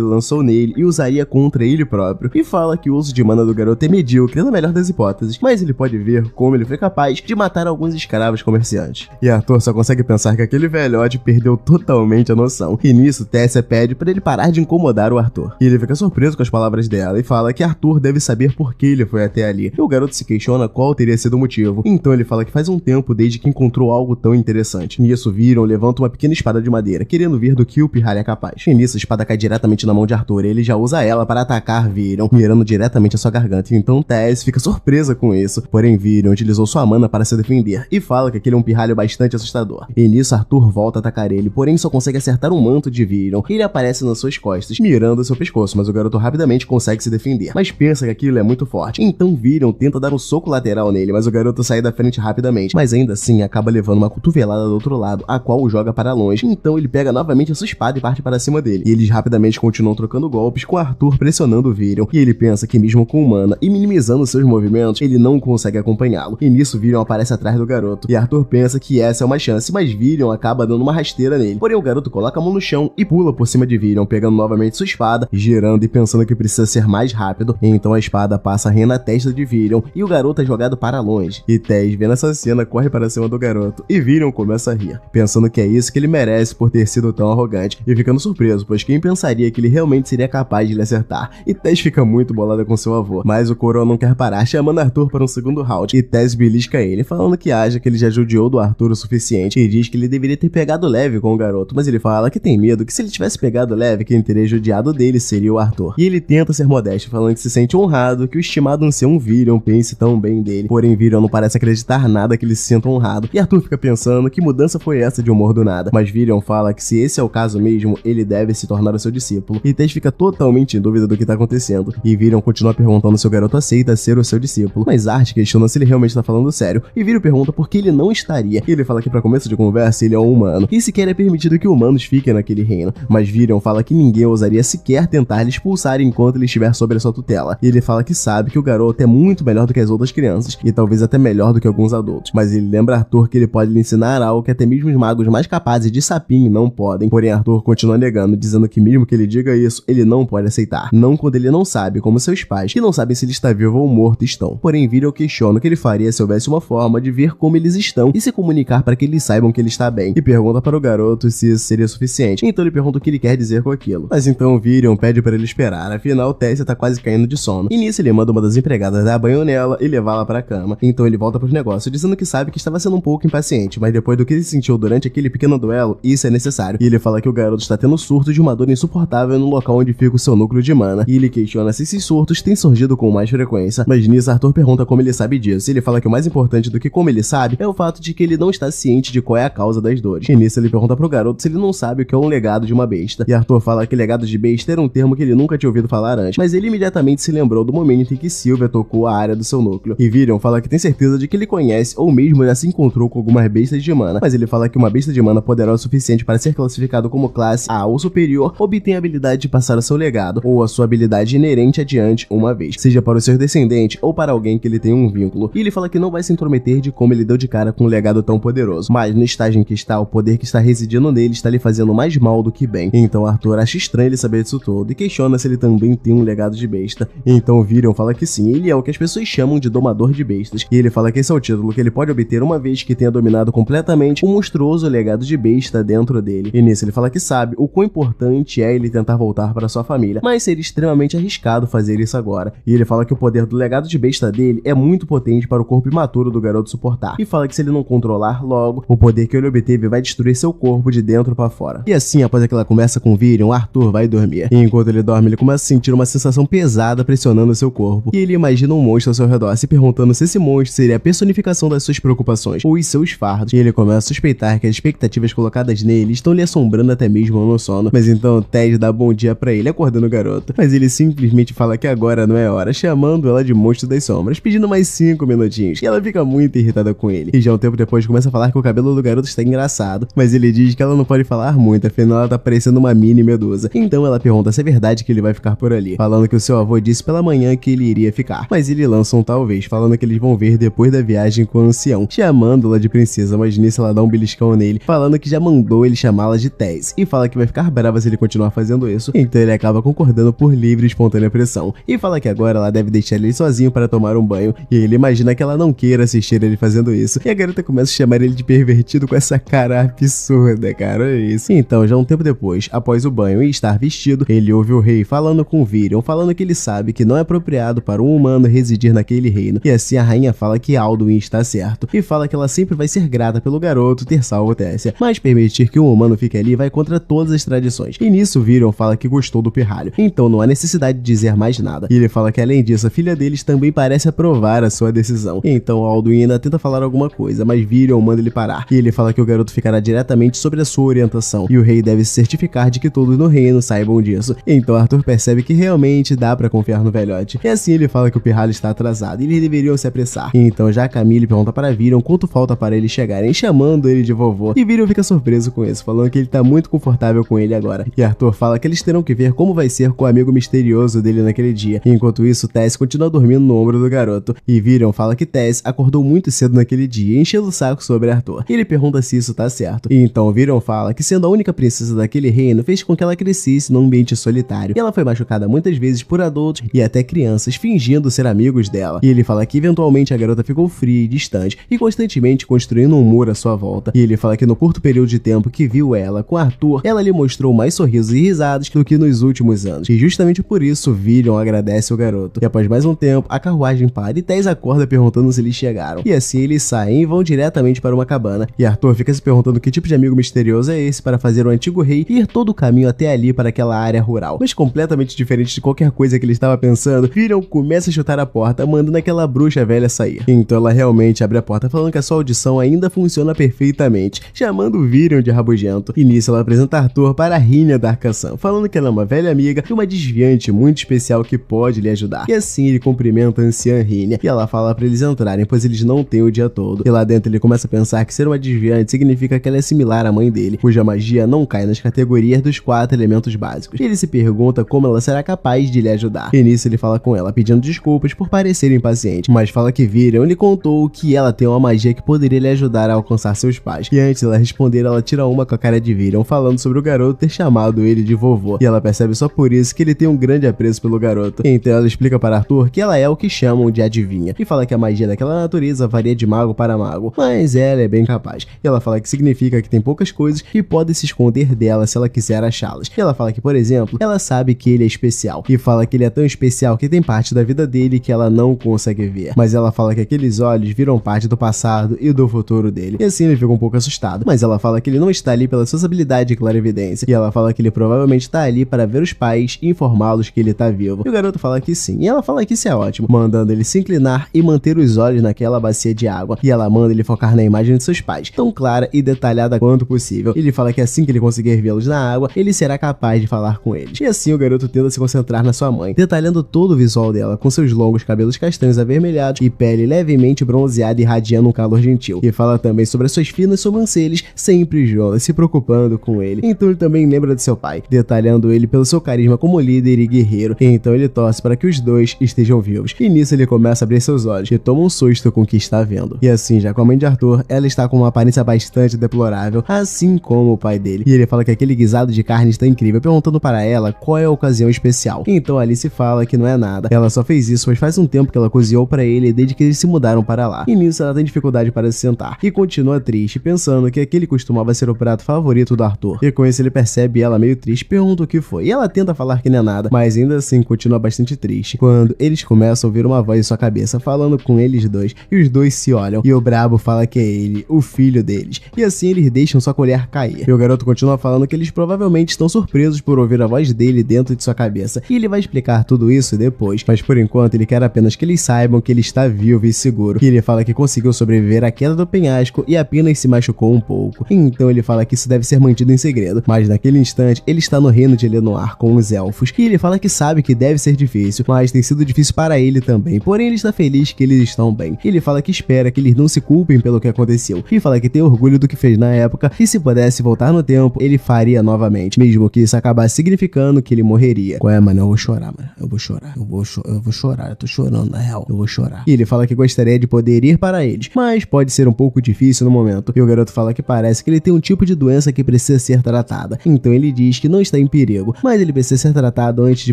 lançou nele e usaria contra ele próprio. E fala que o uso de mana do garoto é medíocre na melhor das hipóteses, mas ele pode ver como ele foi capaz de matar alguns escravos comerciantes. E Arthur só consegue pensar que aquele velhote perdeu totalmente a noção. E nisso, Tessia pede para ele parar de incomodar o Arthur. E ele fica surpreso com as palavras dela e fala que Arthur deve saber por que ele foi até ali. E o garoto se questiona qual teria sido o motivo. Então ele fala que faz um tempo desde que encontrou algo tão interessante. Nisso, Virion levanta uma pequena espada de madeira, querendo ver do que o pirralho é capaz. E nisso, a espada cai diretamente na mão de Arthur e ele já usa ela para atacar Virion, mirando diretamente a sua garganta. Então Tess fica surpresa com isso. Porém, Virion utilizou sua mana para se defender e fala que aquele é um pirralho bastante assustador. E nisso, Arthur volta a atacar ele, porém só consegue acertar o manto de Virion. Ele aparece nas suas costas, mirando seu pescoço, mas o garoto rapidamente consegue se defender, mas pensa que aquilo é muito forte. Então Virion tenta dar um soco lateral nele, mas o garoto sai da frente rapidamente, mas ainda assim acaba levando uma cotovelada do outro lado, a qual o joga para longe. Então ele pega novamente a sua espada e parte para cima dele. E eles rapidamente continuam trocando golpes, com Arthur pressionando Virion, e ele pensa que mesmo com mana e minimizando seus movimentos, ele não consegue acompanhá-lo. E nisso Virion aparece atrás do garoto, e Arthur pensa que essa é uma chance, mas Virion acaba dando uma rasteira nele. Porém o garoto coloca a mão no chão e pula por cima de Virion, pegando novamente sua espada, girando e pensando que precisa ser mais rápido. Então a espada passa a rir na testa de Virion e o garoto é jogado para longe. E Tess, vendo essa cena, corre para cima do garoto e Virion começa a rir, pensando que é isso que ele merece por ter sido tão arrogante, e ficando surpreso, pois quem pensaria que ele realmente seria capaz de lhe acertar. E Tess fica muito bolada com seu avô, mas o coroa não quer parar, chamando Arthur para um segundo round, e Tess belisca ele, falando que acha que ele já judiou do Arthur o suficiente e diz que ele deveria ter pegado leve com o garoto, mas ele fala que tem medo que se ele tivesse pegado leve, quem teria judiado dele seria o Arthur. E ele tenta ser modesto, falando que se sente honrado que o estimado ancião Virion pense tão bem dele. Porém, Virion não parece acreditar nada que ele se sinta honrado, e Arthur fica pensando que mudança foi essa de humor do nada. Mas Virion fala que se esse é o caso mesmo, ele deve se tornar o seu discípulo. E Tess fica totalmente em dúvida do que tá acontecendo, e Virion continua perguntando se o garoto aceita ser o seu discípulo. Mas Art questiona se ele realmente tá falando sério, e Virion pergunta por que ele não estaria. E ele fala que pra começo de conversa ele é um humano, e sequer é permitido que humanos fiquem naquele reino. Mas Virion fala que ninguém ousaria sequer tentar lhe expulsar enquanto ele estiver sob a sua tutela. E ele fala que sabe que o garoto é muito melhor do que as outras crianças, e talvez até melhor do que alguns adultos. Mas ele lembra Arthur que ele pode lhe ensinar algo que até mesmo os magos mais capazes de sapinho não podem. Porém, Arthur continua negando, dizendo que mesmo que ele diga isso, ele não pode aceitar. Não quando ele não sabe como seus pais, que não sabem se ele está vivo ou morto, estão. Porém, Virion questiona o que ele faria se houvesse uma forma de ver como eles estão e se comunicar para que eles saibam que ele está bem. E pergunta para o garoto se isso seria suficiente. Então ele pergunta o que ele quer dizer com aquilo. Mas então Virion pede para ele esperar, afinal Tessia tá quase caindo de sono. E nisso ele manda uma das empregadas dar banho nela e levá-la para a cama. Então ele volta pros negócios, dizendo que sabe que estava sendo um pouco impaciente, mas depois do que ele sentiu durante aquele pequeno duelo, isso é necessário. E ele fala que o garoto está tendo surtos de uma dor insuportável no local onde fica o seu núcleo de mana. E ele questiona se esses surtos têm surgido com mais frequência. Mas nisso Arthur pergunta como ele sabe disso. E ele fala que o mais importante do que como ele sabe é o fato de que ele não está ciente de qual é a causa das dores. E nisso ele pergunta pro garoto se ele não sabe o que é um legado de uma besta. E Arthur fala que legado de besta era um termo que ele nunca tinha ouvido falar antes, mas ele imediatamente se lembrou do momento em que Sylvia tocou a área do seu núcleo. E Virion fala que tem certeza de que ele conhece ou mesmo já se encontrou com algumas bestas de mana, mas ele fala que uma besta de mana poderosa o suficiente para ser classificado como classe A ou superior obtém a habilidade de passar o seu legado ou a sua habilidade inerente adiante uma vez, seja para os seus descendentes ou para alguém que ele tenha um vínculo. E ele fala que não vai se intrometer de como ele deu de cara com um legado tão poderoso, mas no estágio em que está, o poder que está residindo nele está lhe fazendo mais mal do que bem. Então Arthur acha estranho ele saber disso tudo e questiona se ele também tem um legado de besta. Então Virion fala que sim, ele é o que as pessoas chamam de domador de bestas, e ele fala que esse é o título que ele pode obter uma vez que tenha dominado completamente um monstruoso legado de besta dentro dele. E nisso ele fala que sabe o quão importante é ele tentar voltar para sua família, mas seria extremamente arriscado fazer isso agora. E ele fala que o poder do legado de besta dele é muito potente para o corpo imaturo do garoto suportar, e fala que se ele não controlar logo, o poder que ele obteve vai destruir seu corpo de dentro para fora. E assim, após aquela conversa com Virion, Arthur vai dormir. E enquanto ele dorme, ele começa a sentir uma sensação pesada pressionando seu corpo, e ele imagina um monstro ao seu redor, se perguntando se esse monstro seria a personificação das suas preocupações ou os seus fardos. E ele começa a suspeitar que as expectativas colocadas nele estão lhe assombrando até mesmo no sono. Mas então Tess dá bom dia pra ele, acordando o garoto, mas ele ele simplesmente fala que agora não é hora, chamando ela de monstro das sombras, pedindo mais 5 minutinhos. E ela fica muito irritada com ele. E já um tempo depois começa a falar que o cabelo do garoto está engraçado, mas ele diz que ela não pode falar muito, afinal ela tá parecendo uma mini medusa. Então ela pergunta se é verdade que ele vai ficar por ali, falando que o seu avô disse pela manhã que ele iria ficar, mas ele lança um talvez, falando que eles vão ver depois da viagem com o ancião, chamando-la de princesa, mas nisso ela dá um beliscão nele, falando que já mandou ele chamá-la de Tess, e fala que vai ficar brava se ele continuar fazendo isso, então ele acaba concordando por livre e espontânea pressão, e fala que agora ela deve deixar ele sozinho para tomar um banho, e ele imagina que ela não queira assistir ele fazendo isso, e a garota começa a chamar ele de pervertido com essa cara absurda, cara, olha isso. Então, já um tempo depois, após o banho e estar vestido, ele ouve o rei falando com Virion, falando que ele sabe que não é apropriado para um humano residir naquele reino, e assim a rainha fala que Alduin está certo, e fala que ela sempre vai ser grata pelo garoto ter salvo Tessia, mas permitir que um humano fique ali vai contra todas as tradições, e nisso Virion fala que gostou do pirralho, então não há necessidade de dizer mais nada, e ele fala que além disso a filha deles também parece aprovar a sua decisão, então Alduin ainda tenta falar alguma coisa, mas Virion manda ele parar, e ele fala que o garoto ficará diretamente sobre a sua orientação, e o rei deve se certificar de que todos no reino saibam disso, então Arthur percebe que realmente dá pra confiar no velhote, e assim ele fala que o pirralho está atrasado, e eles deveriam se apressar, e então já Camille pergunta para Virion quanto falta para eles chegarem, chamando ele de vovô, e Virion fica surpreso com isso, falando que ele tá muito confortável com ele agora, e Arthur fala que eles terão que ver como vai ser com o amigo misterioso dele naquele dia, e enquanto isso Tess continua dormindo no ombro do garoto, e Virion fala que Tess acordou muito cedo naquele dia, enchendo o saco sobre Arthur, e ele pergunta se isso tá certo, e então Virion fala que sendo a única princesa daquele reino fez com que ela crescesse num ambiente solitário, e ela foi machucada muitas vezes por adultos e até crianças fingindo ser amigos dela, e ele fala que eventualmente a garota ficou fria e distante e constantemente construindo um muro à sua volta, e ele fala que no curto período de tempo que viu ela com Arthur, ela lhe mostrou mais sorrisos e risadas do que nos últimos anos, e justamente por isso Virion agradece o garoto, e após mais um tempo a carruagem para e Tess acorda perguntando se eles chegaram, e assim eles saem e vão diretamente para uma cabana, e Arthur fica se perguntando que tipo de amigo misterioso é esse para fazer o antigo rei ir todo o caminho até ali para aquela área rural, mas completamente diferente de qualquer coisa que ele estava pensando, Virion começa a chutar a porta, mandando aquela bruxa velha sair, então ela realmente abre a porta falando que a sua audição ainda funciona perfeitamente, chamando Virion de rabugento, e nisso ela apresenta Arthur para a Rhynia da Arcação, falando que ela é uma velha amiga e uma desviante muito especial que pode lhe ajudar, e assim ele cumprimenta a anciã Rhynia, e ela fala para eles entrarem, pois eles não têm o dia todo, e lá dentro ele começa a pensar que ser uma desviante significa que ela é similar à mãe dele, cuja magia não cai nas categorias dos 4 elementos básicos, e ele se pergunta como ela será capaz de lhe ajudar, e nisso ele fala com ela pedindo desculpas por parecer impaciente, mas fala que Virion lhe contou que ela tem uma magia que poderia lhe ajudar a alcançar seus pais, e antes dela responder ela tira uma com a cara de Virion, falando sobre o garoto ter chamado ele de vovô, e ela percebe só por isso que ele tem um grande apreço pelo garoto, então ela explica para Arthur que ela é o que chamam de adivinha, e fala que a magia daquela natureza varia de mago para mago, mas ela é bem capaz, e ela fala que significa que tem poucas coisas que podem se esconder dela se ela quiser achá-las, e ela fala que, por exemplo, ela sabe que ele é especial, e fala que ele é tão especial que tem parte da vida dele que ela não consegue ver, mas ela fala que aqueles olhos viram parte do passado e do futuro dele, e assim ele fica um pouco assustado, mas ela fala que ele não está ali pela sua habilidade de clarividência, e ela fala que ele provavelmente está ali para ver os pais e informá-los que ele está vivo, e o garoto fala que sim, e ela fala que isso é ótimo, mandando ele se inclinar e manter os olhos naquela bacia de água, e ela manda ele focar na imagem de seus pais, tão clara e detalhada quanto possível. Ele fala que assim que ele conseguir vê-los na água, ele será capaz de falar com eles, e assim o garoto tenta se concentrar na sua mãe, detalhando todo o visual dela, com seus longos cabelos castanhos avermelhados e pele levemente bronzeada e irradiando um calor gentil, e fala também sobre as suas finas sobrancelhas, sempre juntas, se preocupando com ele, então ele também lembra de seu pai, detalhando ele pelo seu carisma como líder e guerreiro, e então ele torce para que os dois estejam vivos, e nisso ele começa a abrir seus olhos, e toma um susto com o que está vendo, e assim já com a mãe de Arthur, ela está com uma aparência bastante deplorável, assim como o pai dele, e ele fala que aquele guisado de carne está incrível, perguntando para ela qual é a ocasião especial, então Alice fala que não é nada, ela só fez isso pois faz um tempo que ela cozinhou para ele desde que eles se mudaram para lá, e nisso ela tem dificuldade para se sentar, e continua triste, pensando que aquele costumava ser o prato favorito do Arthur, e com isso ele percebe ela meio triste, pergunta o que foi, e ela tenta falar que não é nada, mas ainda assim continua bastante triste, quando eles começam a ouvir uma voz em sua cabeça, falando com eles dois, e os dois se olham, e o brabo fala que é ele, o filho deles, e assim eles deixam sua colher cair, e o garoto continua falando que eles provavelmente estão surpresos por ouvir a voz dele dentro de sua cabeça, e ele vai explicar tudo isso depois, mas por enquanto ele quer apenas que eles saibam que ele está vivo e seguro, e ele fala que conseguiu sobreviver à queda do penhasco e apenas se machucou um pouco, então ele fala que isso deve ser mantido em segredo, mas naquele instante ele está no reino de Lenoir com os elfos, e ele fala que sabe que deve ser difícil, mas tem sido difícil para ele também, porém ele está feliz que eles estão bem. Ele fala que espera que eles não se culpem pelo que aconteceu, e fala que tem orgulho do que fez na época, e se pudesse voltar no tempo, ele faria novamente, mesmo que isso acabasse significando que ele morreria. Qual é, mano? Eu vou chorar, mano. Eu vou chorar. Eu vou chorar. Eu tô chorando, na real. Eu vou chorar. E ele fala que gostaria de poder ir para eles, mas pode ser um pouco difícil no momento. E o garoto fala que parece que ele tem um tipo de doença que precisa ser tratada. Então ele diz que não está em perigo, mas ele precisa ser tratado antes de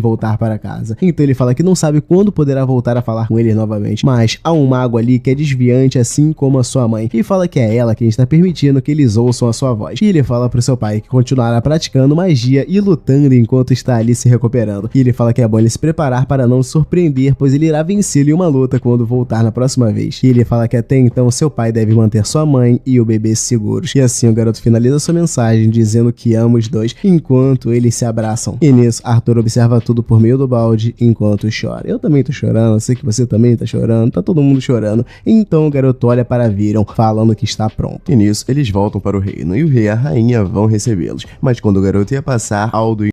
voltar para casa. Então ele fala que não sabe quando poderá voltar a falar com ele novamente, mas há um mago ali que é desviante assim como a sua mãe, e fala que é ela quem está permitindo que eles ouçam a sua voz. E ele fala pro seu pai que continuará praticando magia e lutando enquanto está ali se recuperando. E ele fala que é bom ele se preparar para não se surpreender, pois ele irá vencê-lo em uma luta quando voltar na próxima vez. E ele fala que até então seu pai deve manter sua mãe e o bebê seguros. E assim o garoto finaliza sua mensagem dizendo que ama os dois enquanto eles se abraçam. E nisso Arthur observa tudo por meio do balde enquanto chora. Eu também tô chorando, sei que você também tá chorando, tá todo mundo chorando. Então o garoto olha para Viram, falando que está pronto. E nisso eles voltam para o reino, e o rei e a rainha vão recebê-los. Mas quando o garoto ia passar, Aldo